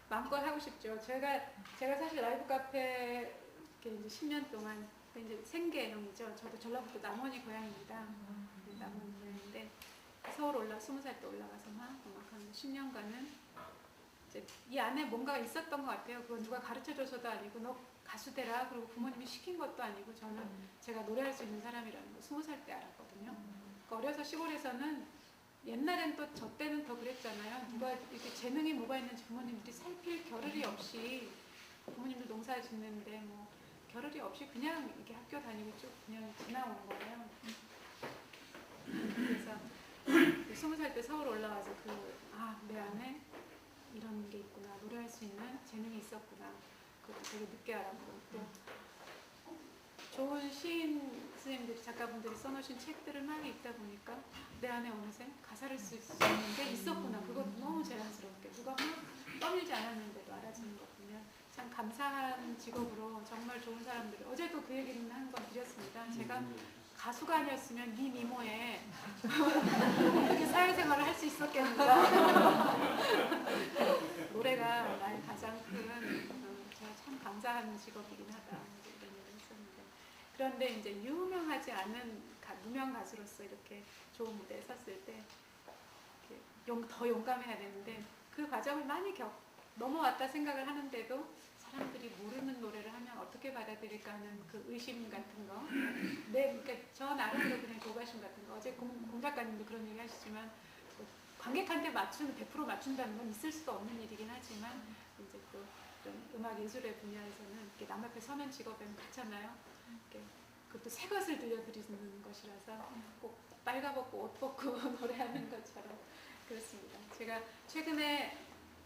마음껏 하고 싶죠. 제가 사실 라이브 카페 이제 10년 동안 이제 생계형이죠. 저도 전라북도 남원이 고향입니다. 남원 고향인데 서울 20살 때 올라가서 막 음악하는 10년간은 이제 이 안에 뭔가 있었던 것 같아요. 그건 누가 가르쳐줘서도 아니고 너 가수 되라 그리고 부모님이 시킨 것도 아니고 저는 제가 노래할 수 있는 사람이라는 거 20살 때 알았거든요. 그러니까 어려서 시골에서는 옛날엔 또 저 때는 더 그랬잖아요. 누가 이렇게 재능이 뭐가 있는지 부모님들이 살필 겨를이 없이 부모님도 농사 짓는데 뭐 겨를이 없이 그냥 이렇게 학교 다니고 쭉 그냥 지나온 거예요. 그래서 20살 때 서울 올라와서 내 안에 이런 게 있구나, 노래할 수 있는 재능이 있었구나, 그것도 되게 늦게 알았고, 또 좋은 시인 선생님들이, 작가분들이 써놓으신 책들을 많이 읽다 보니까 내 안에 어느새 가사를 쓸 수 있는 게 있었구나. 그것도 너무 자연스럽게 누가 막 떠밀지 않았는데도 알아지는 거 보면 참 감사한 직업으로, 정말 좋은 사람들이, 어제도 그 얘기는 한 번 드렸습니다. 제가 가수가 아니었으면 이 미모에 어떻게 사회생활을 할 수 있었겠는가. 노래가 나의 가장 큰, 제가 참 감사하는 직업이긴 하다, 이런 얘기를 했었는데, 그런데 이제 유명하지 않은 무명 가수로서 이렇게 좋은 무대에 섰을 때 더 용감해야 되는데, 그 과정을 많이 넘어왔다 생각을 하는데도 사람들이 모르는 노래를 하면 어떻게 받아들일까 하는 그 의심 같은 거, 그러니까 저 나름대로 그냥 조바심 같은 거, 어제 공 작가님도 그런 얘기 하시지만, 관객한테 100% 맞춘다는 건 있을 수도 없는 일이긴 하지만, 이제 또 이런 음악 예술의 분야에서는 이렇게 남 앞에 서는 직업에는 그렇잖아요. 그것도 새 것을 들려드리는 것이라서 꼭 빨가벗고 옷 벗고 노래하는 것처럼 그렇습니다. 제가 최근에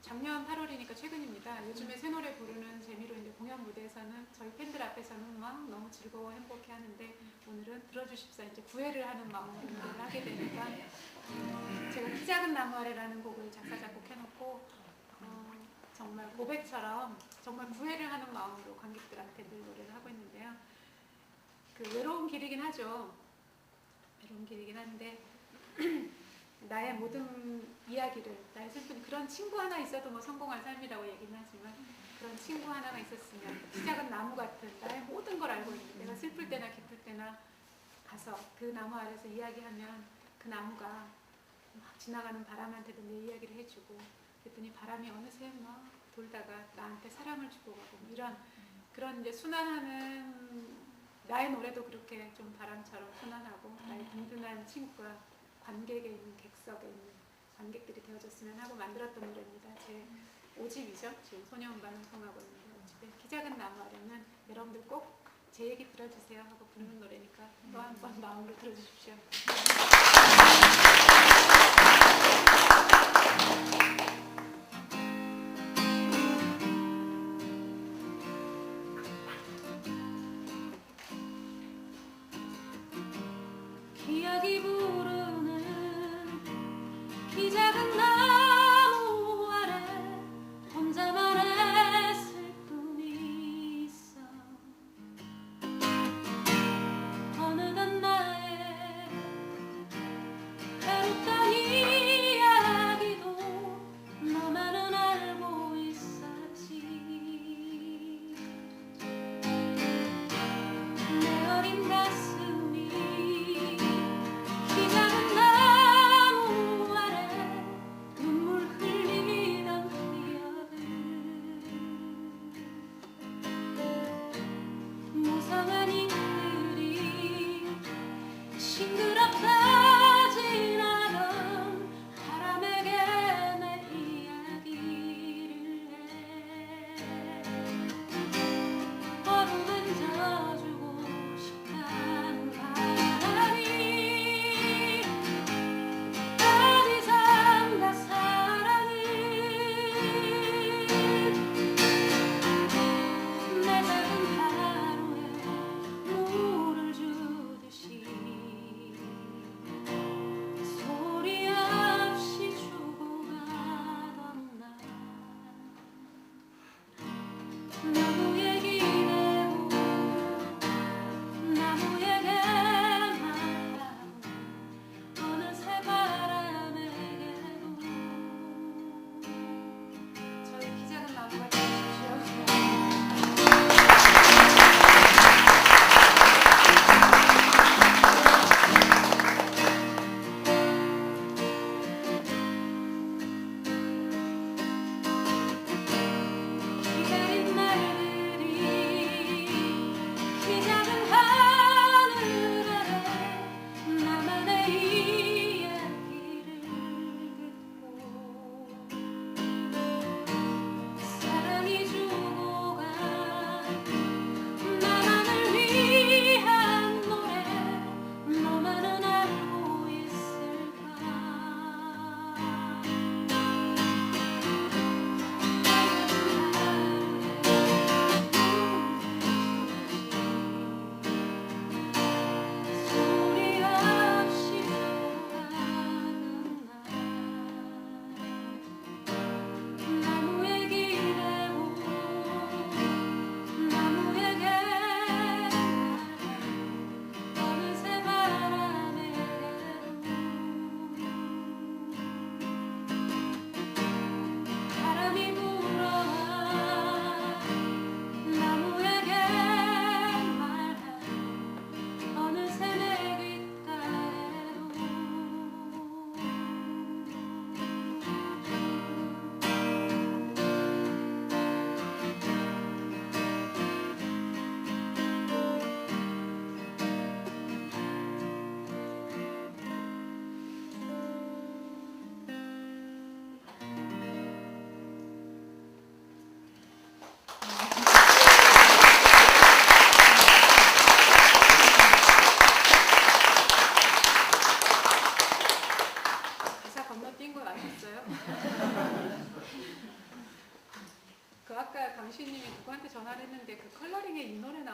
작년 8월이니까 최근입니다. 요즘에 새 노래 부르는 재미로 이제 공연 무대에서는 저희 팬들 앞에서는 막 너무 즐거워 행복해 하는데, 오늘은 들어주십사 이제 구애를 하는 마음으로 노래를 하게 되니까 제가 키 작은 나무 아래라는 곡을 작사 작곡해놓고 정말 고백처럼 정말 구애를 하는 마음으로 관객들한테 늘 노래를 하고 있는데요. 외로운 길이긴 하죠. 외로운 길이긴 한데 나의 모든 이야기를, 나의 슬픈, 그런 친구 하나 있어도 뭐 성공한 삶이라고 얘기는 하지만, 그런 친구 하나가 있었으면, 키 작은 나무 같은 나의 모든 걸 알고 있는, 내가 슬플 때나 기쁠 때나 가서 그 나무 아래서 이야기하면 그 나무가 막 지나가는 바람한테도 내 이야기를 해주고, 그랬더니 바람이 어느새 막 돌다가 나한테 사랑을 주고 가고, 이런 그런 이제 순환하는, 나의 노래도 그렇게 좀 바람처럼 순환하고, 나의 든든한 친구가 관객에 있는, 객석에 있는 관객들이 되어줬으면 하고 만들었던 노래입니다. 제 5집이죠. 지금 소녀음반을 통하고 있는데, 5집에 키 작은 나무 아래는 여러분들 꼭 제 얘기 들어주세요 하고 부르는 노래니까 또 한 번 마음으로 들어주십시오. 기약이 부르는 키 작은 나무 아래 혼자만 애쓸 뿐이 있어. 어느덧 나의 외롭던 이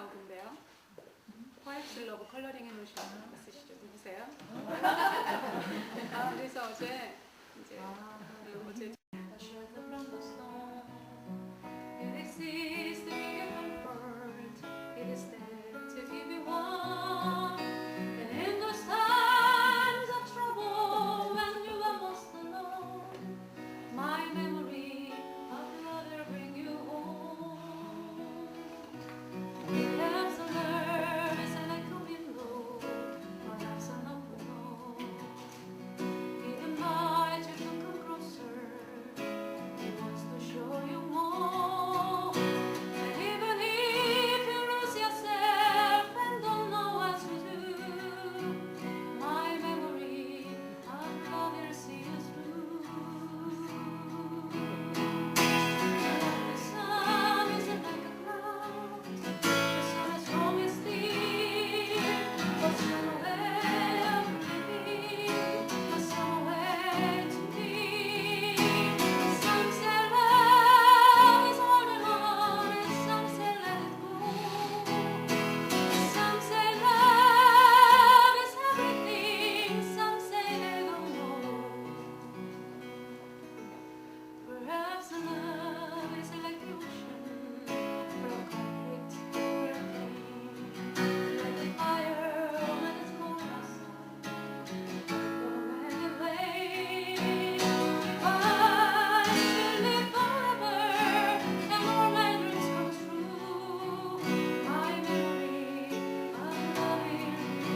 나오던데요. 화이트 러브 컬러링 해놓으신 분 있으시죠? 누구세요? 그래서 어제 이제 어제 from the stone. It exists to give you comfort. It is there to give you warmth. And in those times of trouble, when you are most alone, my memory of love will bring you home. Perhaps a nerve is like a window, perhaps an open door. Even though you can come closer, he wants to show you more. And even if you lose yourself and don't know what to do, my memory of love will see you through. The sun isn't like a cloud, the sun is strong and steel, but somewhere living, but somewhere to be. Some say love is holding on, and some say let it go. Some say love is everything, some say they don't know. Perhaps love is like the ocean, from conflict to pain, like the fire when it's cold outside, when it rains. If I should live forever and all my dreams come true, my memory of loving you.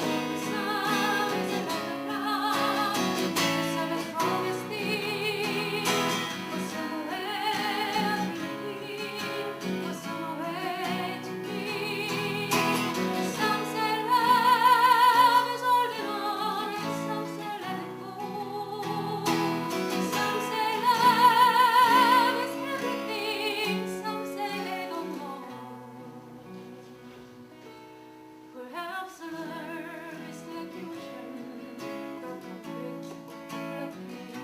The sun is like a cloud, the sun is strong and steel, but somewhere between, but somewhere to be. Some say love is holding on, and some say let it go. Some say love is everything, some say they don't know. Perhaps love is like the ocean, from conflict to pain,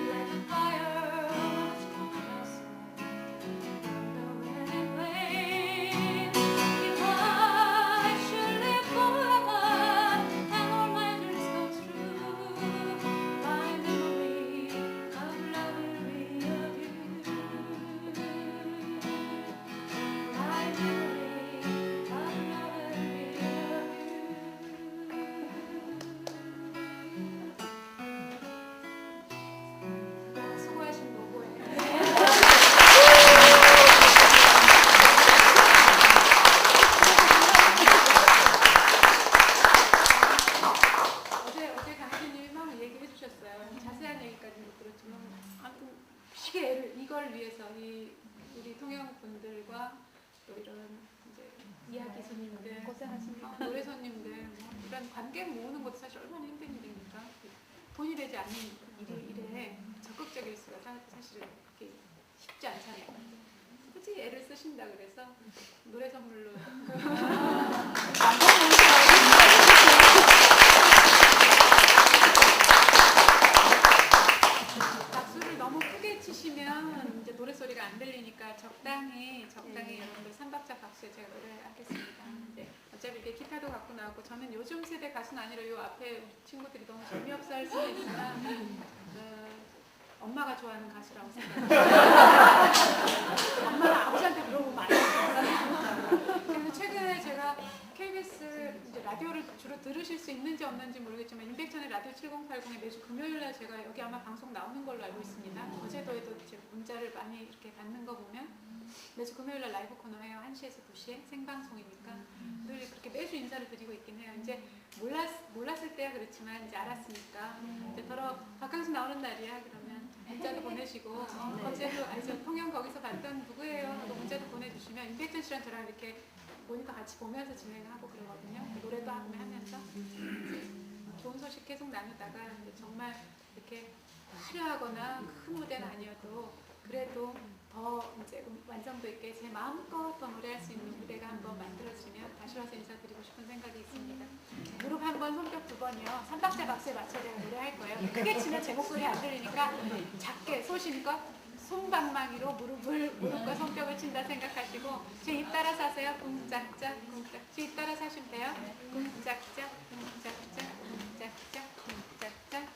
like a fire when it's cold outside, when it rains. If I should live forever and all my dreams come true, my memory of love will be of you. My memory of love will be of you. 수고하신 노고예요. 어제 강진님이 막 얘기해 주셨어요. 자세한 얘기까지는 못 들었지만 아무튼 이걸 위해서 우리 통영분들과 또 이런 이제 이야기 손님들, 노래 손님들 이런 관객 모으는 것도 사실 얼마나 힘든 일입니까? 돈이 되지 않는 일에 적극적일 수가 사실은 그렇게 쉽지 않잖아요. 굳이 애를 쓰신다 그래서 노래 선물로 박수를 너무 크게 치시면 이제 노래 소리가 안 들리니까 적당히 여러분들 3박자 박수에 제가 노래하겠습니다. 이제 어차피 이렇게 기타도 갖고 나왔고 저는 요즘 세대 가수는 아니라 요 앞에 친구들이 너무 재미없어 할 수는 있지만 엄마가 좋아하는 가수라고 생각해요. 엄마가 아버지한테 물어보면 안 돼요. 그래서 최근에 제가 KBS 이제 라디오를 주로 들으실 수 있는지 없는지 모르겠지만 임백천의 라디오 7080에 매주 금요일날 제가 여기 아마 방송 나오는 걸로 알고 있습니다. 어제도 제 문자를 많이 이렇게 받는 거 보면 매주 금요일날 라이브 코너 해요. 1시에서 2시에 생방송이니까 늘 그렇게 매주 인사를 드리고 있긴 해요. 이제 몰랐을 때야 그렇지만 이제 알았으니까 이제 더러 박강수 나오는 날이야 그러면 문자도 보내시고 어제도 저 통영 거기서 봤던 누구예요 하고 문자도 보내주시면 임백천 씨랑 저랑 이렇게 모니터 같이 보면서 진행하고 그러거든요. 노래도 하면서 좋은 소식 계속 나누다가 이제 정말 이렇게 화려하거나 큰 무대는 아니어도 그래도 더 이제 완성도 있게 제 마음껏 더 노래할 수 있는 무대가 한번 만들어지면 다시 와서 인사드리고 싶은 생각이 있습니다. 무릎 한 번, 손뼉 두 번이요. 3박자 박수에 맞춰서 노래할 거예요. 크게 치면 제 목소리 안 들리니까 작게 소신껏 손방망이로 무릎과 손뼉을 친다 생각하시고 제 입 따라서 하세요. 쿵짝짝 쿵짝. 제 입 따라서 하시면 돼요. 쿵짝짝 쿵짝짝 쿵짝짝 쿵짝짝.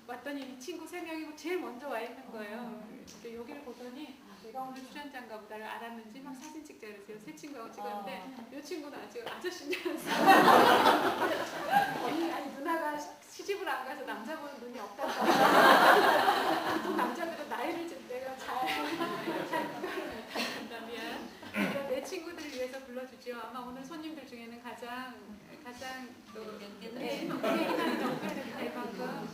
왔더니 이 친구 3명이 제일 먼저 와 있는 거예요. 여기를 보더니 내가 오늘 출연자인가 보다를 알았는지 막 사진 찍자 그랬어요. 세 친구하고 찍었는데 이 친구는 아직 아저씨인 줄 알았어요. 아니 누나가 시집을 안 가서 남자 보는 눈이 없다고. 남자들은 나이를 좀 내가 잘 그거를 못한다. 미안. 내 친구들을 위해서 불러주죠. 아마 오늘 손님들 중에는 가장 또 얘기하는 연결된 대방금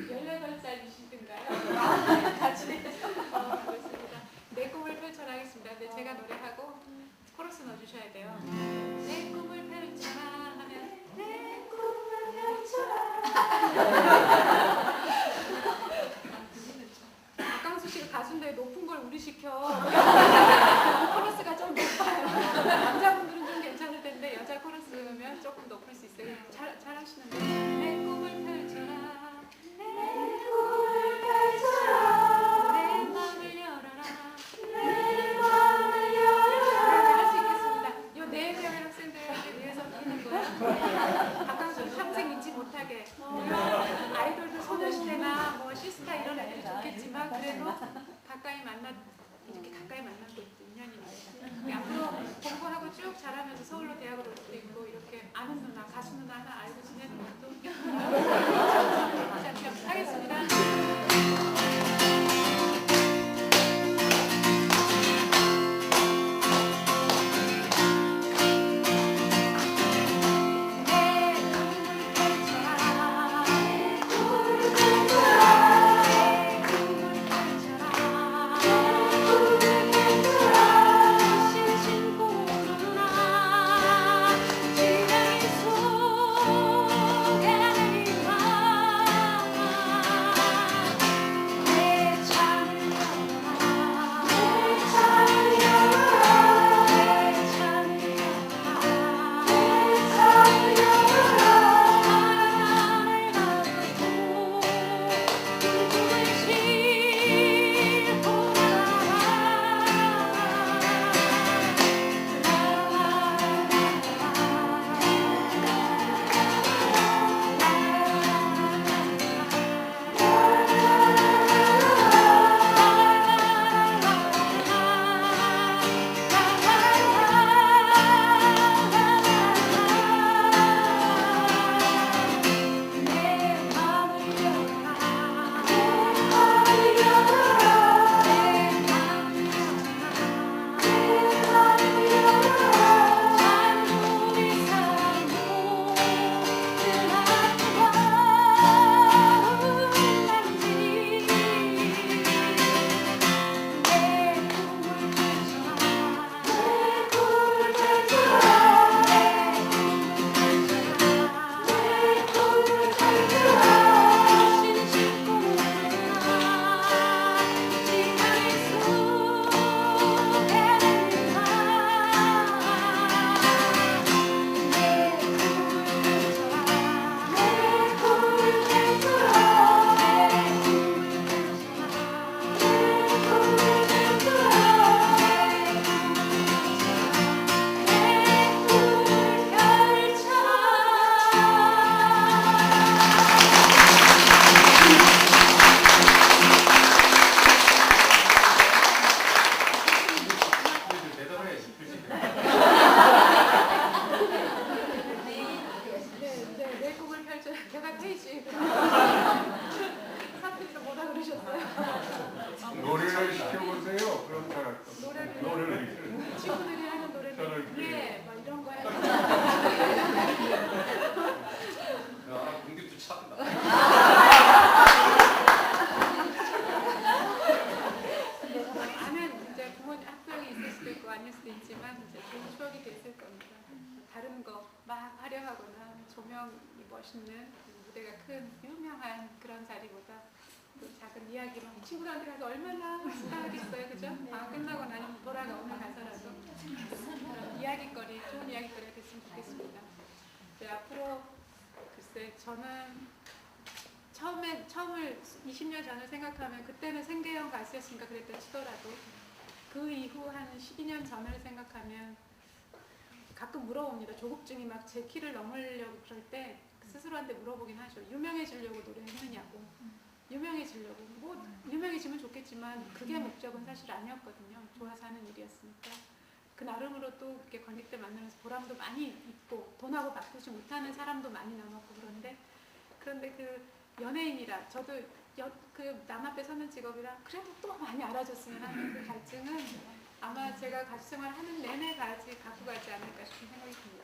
18살이시든가요? 같이 그렇습니다. 내 꿈을 펼쳐라 하겠습니다. 근데 제가 노래하고 코러스 넣어주셔야 돼요. 내 꿈을 펼쳐라 하면 내 부르셨어요. 노래를 시켜보세요. 그럼 잘할 겁니다. 노래를. 친구들이 하는 저를 노래들 예, 막 이런 거 해요. 야, 공기도 차다. 아는 이제 부모님 학병이 있을 수도 있고 아닐 수도 있지만 이제 좋은 추억이 됐을 겁니다. 다른 거 막 화려하거나 조명이 멋있는 무대가 큰 유명한 그런 자리보다 또 작은 이야기로 친구들한테 가서 얼마나 스타하겠어요, 그죠? 아 끝나고 나면 돌아오는 가서라도 그런 이야기거리, 좋은 이야기거리가 됐으면 좋겠습니다. 네, 앞으로 글쎄 저는 처음을 20년 전을 생각하면 그때는 생계형 가수였으니까 그랬다 치더라도 그 이후 한 12년 전을 생각하면 가끔 물어봅니다. 조급증이 막 제 키를 넘으려고 그럴 때 스스로한테 물어보긴 하죠. 유명해지려고 노래했느냐고. 유명해지려고. 뭐 유명해지면 좋겠지만 그게 목적은 사실 아니었거든요. 좋아서 하는 일이었으니까. 그 나름으로 또 이렇게 관객들 만나면서 보람도 많이 있고 돈하고 바꾸지 못하는 사람도 많이 남았고 그런데 그 연예인이라 저도 그 남 앞에 서는 직업이라 그래도 또 많이 알아줬으면 하는 그 갈증은 아마 제가 가수 생활하는 내내까지 갖고 가지 않을까 싶은 생각이 듭니다.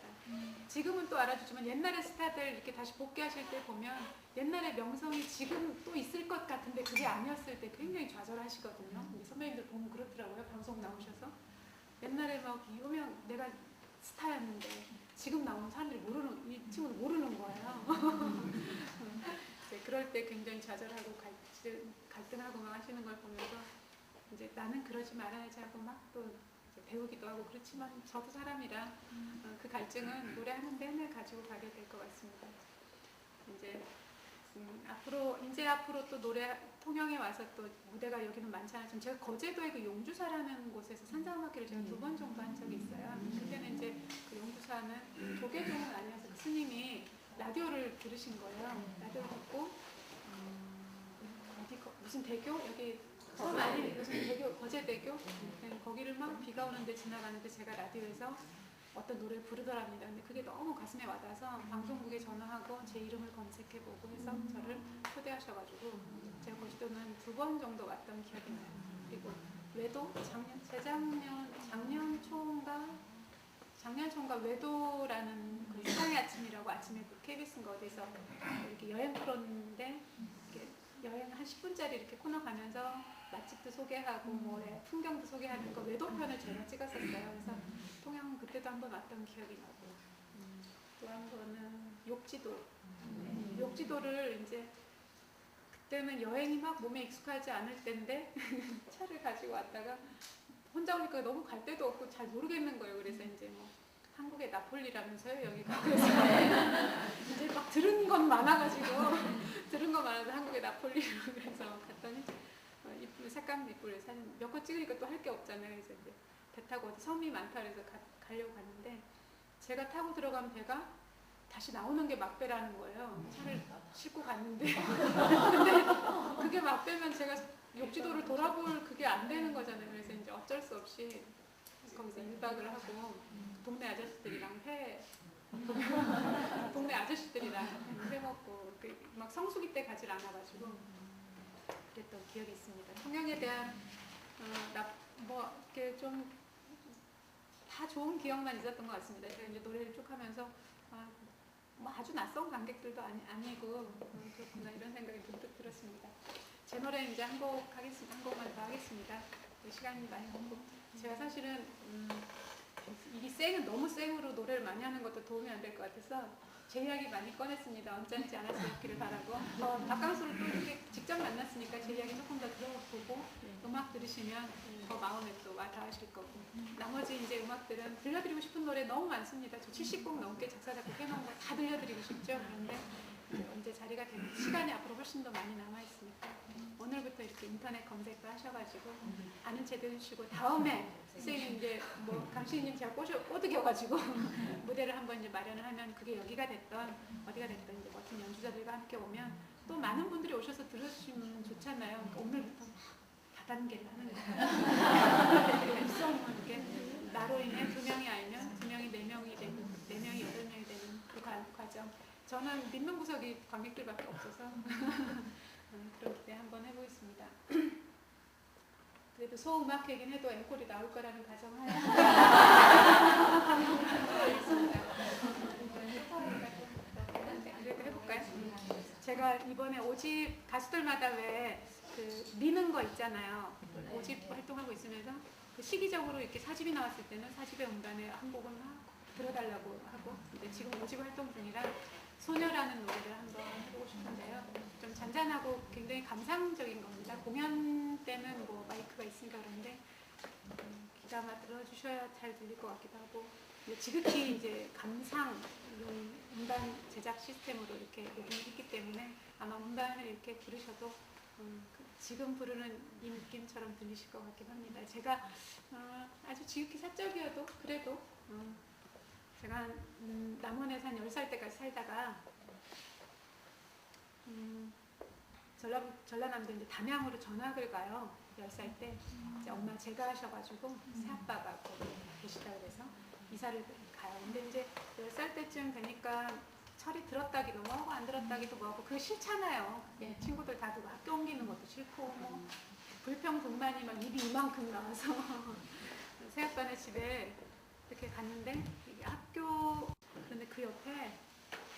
지금은 또 알아주지만 옛날의 스타들 이렇게 다시 복귀하실 때 보면 옛날의 명성이 지금 또 있을 것 같은데 그게 아니었을 때 굉장히 좌절하시거든요. 선배님들 보면 그렇더라고요. 방송 나오셔서 옛날에 막 유명 내가 스타였는데 지금 나오는 사람들이 이 친구는 모르는 거예요. 이제 그럴 때 굉장히 좌절하고 갈등하고 막 하시는 걸 보면서 이제 나는 그러지 말아야지 하고 막 또 배우기도 하고 그렇지만 저도 사람이라 그 갈증은 노래하는 내내 가지고 가게 될 것 같습니다. 이제 앞으로 또 노래 통영에 와서 또 무대가 여기는 많지 않지만 제가 거제도의 그 용주사라는 곳에서 산자음악회를 제가 2번 정도 한 적이 있어요. 그때는 이제 그 용주사는 조계종은 아니어서 그 스님이 라디오를 들으신 거예요. 라디오를 듣고 무슨 대교 여기 아니 무슨 대교 거제대교 거기를 막 비가 오는데 지나가는데 제가 라디오에서 어떤 노래를 부르더랍니다. 근데 그게 너무 가슴에 와닿아서 방송국에 전화하고 제 이름을 검색해보고 해서 저를 초대하셔가지고 제가 거제도는 2번 정도 왔던 기억이 나요. 그리고 외도 작년 초인가 외도라는 그 사랑의 아침이라고 아침에 그 KBS인가 어디서 이렇게 여행 프로인데 이렇게 여행 한 10분짜리 이렇게 코너 가면서 맛집도 소개하고 뭐 풍경도 소개하는 거 외도편을 제가 찍었었어요. 그래서 통영 그때도 한번 왔던 기억이 나고 또 한 번은 욕지도를 이제 그때는 여행이 막 몸에 익숙하지 않을 때인데 차를 가지고 왔다가 혼자 오니까 너무 갈 데도 없고 잘 모르겠는 거예요. 그래서 이제 뭐 한국의 나폴리라면서요 여기가. 그래서 이제 막 들은 건 많아가지고 한국의 나폴리로 그래서 갔더니 이쁜 색감도 이쁘고 사진 몇 컷 찍으니까 또 할 게 없잖아요. 그래서 이제 배 타고 어디 섬이 많다 그래서 가려고 갔는데 제가 타고 들어간 배가 다시 나오는 게 막배라는 거예요. 차를 싣고 갔는데 근데 그게 막배면 제가 욕지도를 돌아볼 그게 안 되는 거잖아요. 그래서 이제 어쩔 수 없이 거기서 1박을 하고 동네 아저씨들이랑 동네 아저씨들이랑 회 먹고 막 성수기 때 가질 않아가지고 그랬던 기억이 있습니다. 통영에 대한 뭐 이렇게 좀 다 좋은 기억만 있었던 것 같습니다. 제가 이제 노래를 쭉 하면서 뭐 아주 낯선 관객들도 아니고 그렇구나 이런 생각이 문득 들었습니다. 제 노래 이제 한 곡만 더 하겠습니다. 시간이 많이 없고 제가 사실은 너무 생으로 노래를 많이 하는 것도 도움이 안 될 것 같아서 제 이야기 많이 꺼냈습니다. 언짢지 않았기를 바라고 박강수를 또 이렇게 직접 만났으니까 제 이야기 조금 더 들어보고 음악 들으시면 더 마음에 또 와닿으실 거고 나머지 이제 음악들은 들려드리고 싶은 노래 너무 많습니다. 저 70곡 넘게 작사 작곡 해놓은 거 다 들려드리고 싶죠. 그런데 언제 자리가 되는 시간이 앞으로 훨씬 더 많이 남아있으니까 오늘부터 이렇게 인터넷 검색도 하셔가지고 아는 체 들으시고 다음에 선생님 이제 뭐 강신님 제가 꼬드겨가지고 무대를 한번 이제 마련을 하면 그게 여기가 됐던 어디가 됐던 이제 멋진 연주자들과 함께 오면 또 많은 분들이 오셔서 들으시면 좋잖아요. 그러니까 오늘부터 다단계를 하는 거예요. 이렇게 나로 인해 2명이 알면 2명이 4명이 되고 4명이 8명이 되는 그 과정. 저는 믿는 구석이 관객들밖에 없어서 그럴 때 한번 해보겠습니다. 그래도 소음악회긴 해도 앵콜이 나올 거라는 가정하에 그래도 해볼까요? 제가 이번에 5집 가수들마다 왜 그 미는 거 있잖아요. 5집 활동하고 있으면서 그 시기적으로 이렇게 4집이 나왔을 때는 4집의 음반에 한 곡은 들어달라고 하고, 근데 지금 5집 활동 중이라 소녀라는 노래를 한번 해보고 싶은데요. 좀 잔잔하고 굉장히 감상적인 겁니다. 공연 때는 뭐 마이크가 있으니까 그런데 귀담아 들어주셔야 잘 들릴 것 같기도 하고, 지극히 이제 감상 음반 제작 시스템으로 이렇게 녹음했기 때문에 아마 음반을 이렇게 부르셔도 지금 부르는 이 느낌처럼 들리실 것 같긴 합니다. 제가 아주 지극히 사적이어도 그래도 제가 남원에서 한 10살 때까지 살다가 전라남도 이제 담양으로 전학을 가요. 10살 때 이제 엄마 제가 하셔가지고 새아빠가 거기 계시다 그래서 이사를 가요. 근데 이제 10살 때쯤 되니까 철이 들었다기도 뭐하고 안 들었다기도 뭐하고 그거 싫잖아요. 친구들 다 두고 학교 옮기는 것도 싫고 뭐 불평불만이 막 입이 이만큼 나와서 새아빠네 집에 이렇게 갔는데 이게 학교, 근데 그 옆에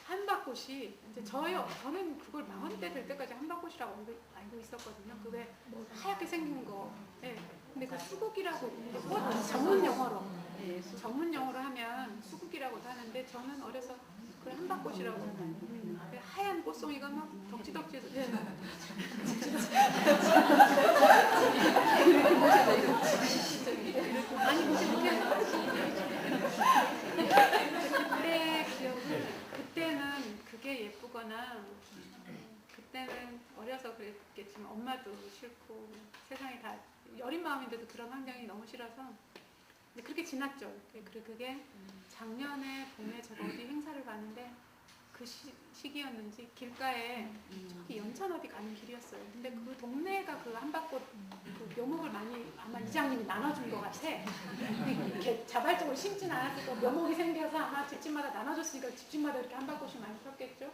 한박꽃이 이제 저는 그걸 40대 될 때까지 한박꽃이라고 알고 있었거든요. 그 왜 하얗게 생긴 거. 네. 근데 그 수국이라고 꽃 전문 용어로 하면 수국이라고도 하는데 저는 어려서 그걸 한박꽃이라고 하얀 꽃송이가 막 덕지덕지해서 아니 그때 기억은 그때는 그게 예쁘거나 그때는 어려서 그랬겠지만 엄마도 싫고 세상이 다 여린 마음인데도 그런 환경이 너무 싫어서 그렇게 지났죠. 그게 작년에 봄에 제가 어디 행사를 가는데 그 시기였는지 길가에 저기 연천 어디 가는 길이었어요. 근데 그 동네가 그 한박꽃 그 묘목을 많이 아마 이장님이 나눠준 것 같아. 이렇게 자발적으로 심진 않았을 거고 묘목이 생겨서 아마 집집마다 나눠줬으니까 집집마다 이렇게 한박꽃이 많이 폈겠죠.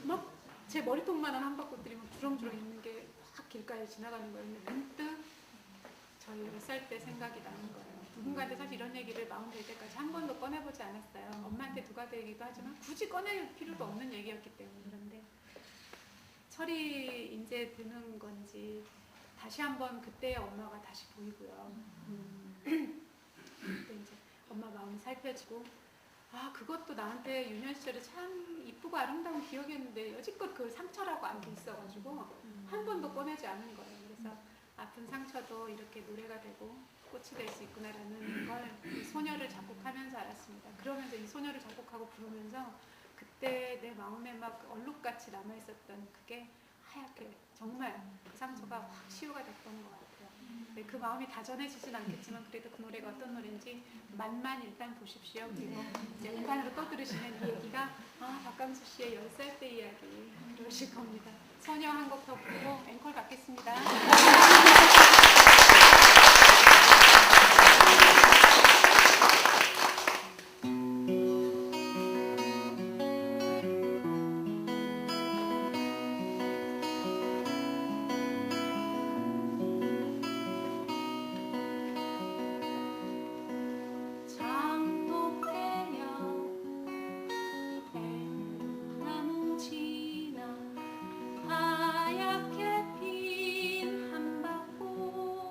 막 제 머리통만한 한박꽃들이 막 주렁주렁 있는 게 막 길가에 지나가는 거예요. 근데 문득 저희 10살 때 생각이 나는 거예요. 누군가한테 사실 이런 얘기를 마음 될 때까지 한 번도 꺼내보지 않았어요. 엄마한테 누가 되기도 하지만 굳이 꺼낼 필요도 없는 얘기였기 때문에. 그런데 철이 이제 드는 건지 다시 한번 그때의 엄마가 다시 보이고요. 그때 이제 엄마 마음이 살펴지고 그것도 나한테 유년 시절에 참 이쁘고 아름다운 기억이었는데 여지껏 그걸 상처라고 안고 있어가지고 한 번도 꺼내지 않은 거예요. 그래서 아픈 상처도 이렇게 노래가 되고 꽃이 될 수 있구나라는 걸 이 소녀를 작곡하면서 알았습니다. 그러면서 이 소녀를 작곡하고 부르면서 그때 내 마음에 막 얼룩같이 남아있었던 그게 하얗게 정말 그 상처가 확 치유가 됐던 것 같아요. 네, 그 마음이 다 전해지진 않겠지만 그래도 그 노래가 어떤 노래인지 맛만 일단 보십시오. 그리고 이제 음반으로 또 들으시는 이 얘기가 박강수 씨의 10살 때 이야기 그러실 겁니다. 소녀 한 곡 더 부르고 앵콜 받겠습니다. 하얗게 핀 한박꽃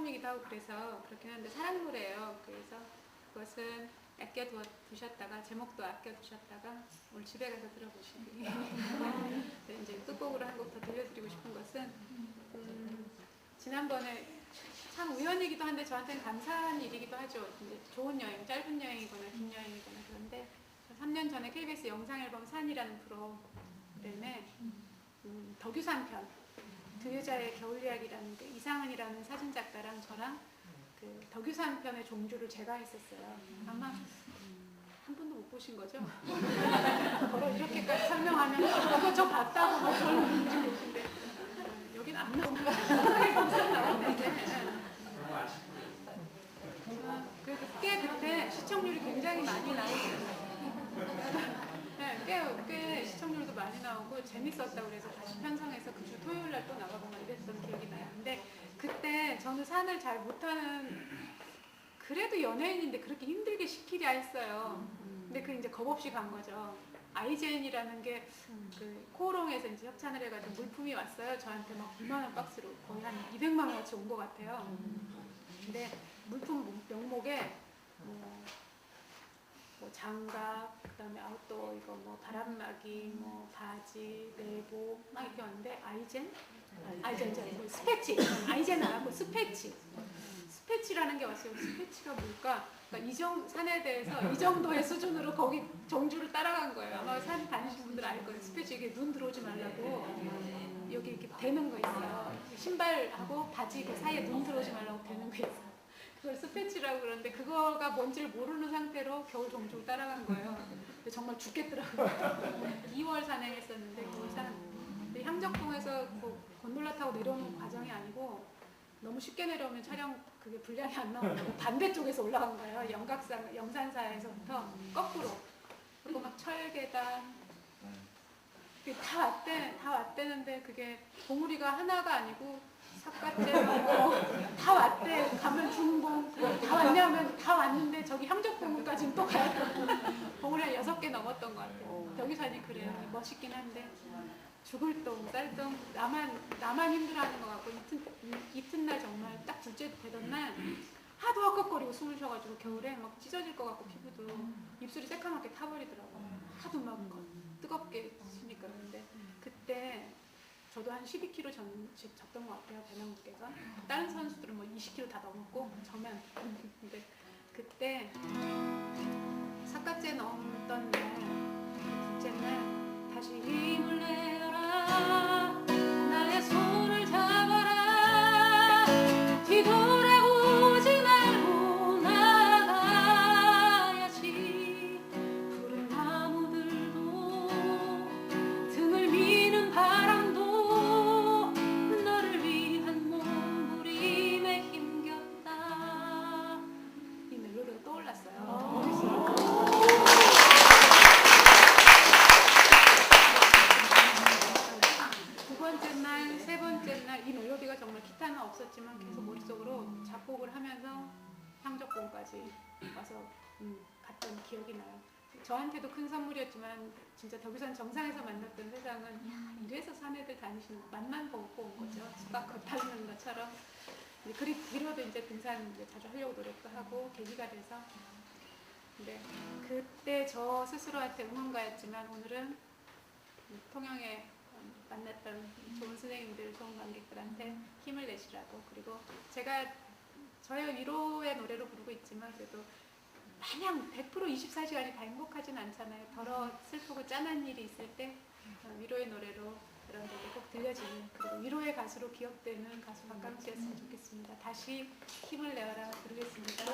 앨범이기도 하고 그래서 그렇긴 한데 사랑 노래예요. 그래서 그것은 아껴두셨다가 제목도 아껴두셨다가 오늘 집에 가서 들어보시기. 네, 이제 끝곡으로 한 곡 더 들려드리고 싶은 것은 지난번에 참 우연이기도 한데 저한테는 감사한 일이기도 하죠. 이제 좋은 여행, 짧은 여행이거나 긴 여행이거나 그런데 3년 전에 KBS 영상 앨범 산이라는 프로그램에 덕유산 편, 두 여자의 겨울 이야기라는 게 이상은이라는 사진 작가랑 저랑 그 덕유산 편의 종주를 제가 했었어요. 아마 한 분도 못 보신 거죠? 바로 이렇게까지 설명하면 저 봤다고 막 그런 분들이 계신데 여긴 안 나온가? 나왔는데 그래도 꽤 그때 시청률이 굉장히 많이 나오고 네, 꽤 시청률도 많이 나오고 재밌었다고 그래서 다시 편성해서 그 주 토요일 날 또 나가고 막 이랬던 기억이 나요. 근데 그때 저는 산을 잘 못하는 그래도 연예인인데 그렇게 힘들게 시키랴 했어요. 근데 그 이제 겁없이 간 거죠. 아이젠이라는 게 그 코오롱에서 이제 협찬을 해가지고 물품이 왔어요. 저한테 막 2만 원 박스로 거의 한 200만 원어치 온 것 같아요. 근데 물품 명목에 뭐 장갑, 그다음에 아웃도어 이거 뭐 바람막이, 뭐 바지, 내복 막 이렇게 왔는데 아이젠, 스패치, 아이젠 안 하고 스패치라는 게 왔어요. 스패치가 뭘까? 그러니까 산에 대해서 이 정도의 수준으로 거기 정주를 따라간 거예요. 아마 산 다니시는 분들 알 거예요. 스패치 이게 눈 들어오지 말라고 여기 이렇게 대는 거 있어요. 신발하고 바지 그 사이에 눈 들어오지 말라고 대는 거 있어요. 그걸 스패치라고 그러는데 그거가 뭔지를 모르는 상태로 겨울 정주를 따라간 거예요. 근데 정말 죽겠더라고요. 2월 산행했었는데 근데 향적동에서 곤돌라 타고 내려오는 과정이 아니고 너무 쉽게 내려오면 촬영 그게 분량이 안 나오고 반대쪽에서 올라간 거예요. 영산사에서부터 거꾸로. 그리고 막 철계단 다 왔대는데 그게 봉우리가 하나가 아니고 삿갓제하고 다 왔대. 가면 중봉 다 왔냐면 다 왔는데 저기 향적봉까지는 또 가야 되고 봉우리가 6개 넘었던 것 같아요. 여기산이 그래요. 멋있긴 한데 죽을 똥, 쌀똥 나만 힘들어하는 것 같고 이튿날 정말 딱 둘째 되던 날 하도 헉헉거리고 숨을 쉬어가지고 겨울에 막 찢어질 것 같고 피부도 입술이 새카맣게 타버리더라고요. 하도 막 뜨겁게 쉬니까. 근데 그때 저도 한 12kg 전씩 졌던 것 같아요. 배낭 무게가. 다른 선수들은 뭐 20kg 다 넘었고 저만. 근데 그때 삿갓제 넘던 날 둘째 날 다시 힘을 내어라 나의 손을 잡아라 뒤돌아보지 말고 나가야지 푸른 나무들도 등을 미는 바람도 너를 위한 몸부림에 힘겼다. 이 멜로디가 떠올랐어요. 세 번째 날 이 멜로디가 정말 기타는 없었지만 계속 머릿속으로 작곡을 하면서 향적봉까지 와서 갔던 기억이 나요. 저한테도 큰 선물이었지만 진짜 덕유산 정상에서 만났던 세상은 이래서 산 애들 다니시는 맛만 보고 온 거죠. 수박 겉다리는 것처럼. 그 뒤로도 이제 등산 이제 자주 하려고 노력도 하고 계기가 돼서. 근데 그때 저 스스로한테 응원가였지만 오늘은 통영에 만났던 좋은 선생님들, 좋은 관객들한테 힘을 내시라고. 그리고 제가 저의 위로의 노래로 부르고 있지만 그래도 마냥 100% 24시간이 다 행복하진 않잖아요. 더러 슬프고 짠한 일이 있을 때 위로의 노래로 그런 노래 꼭 들려지는, 그리고 위로의 가수로 기억되는 가수 박강 씨였으면 좋겠습니다. 다시 힘을 내어라 부르겠습니다.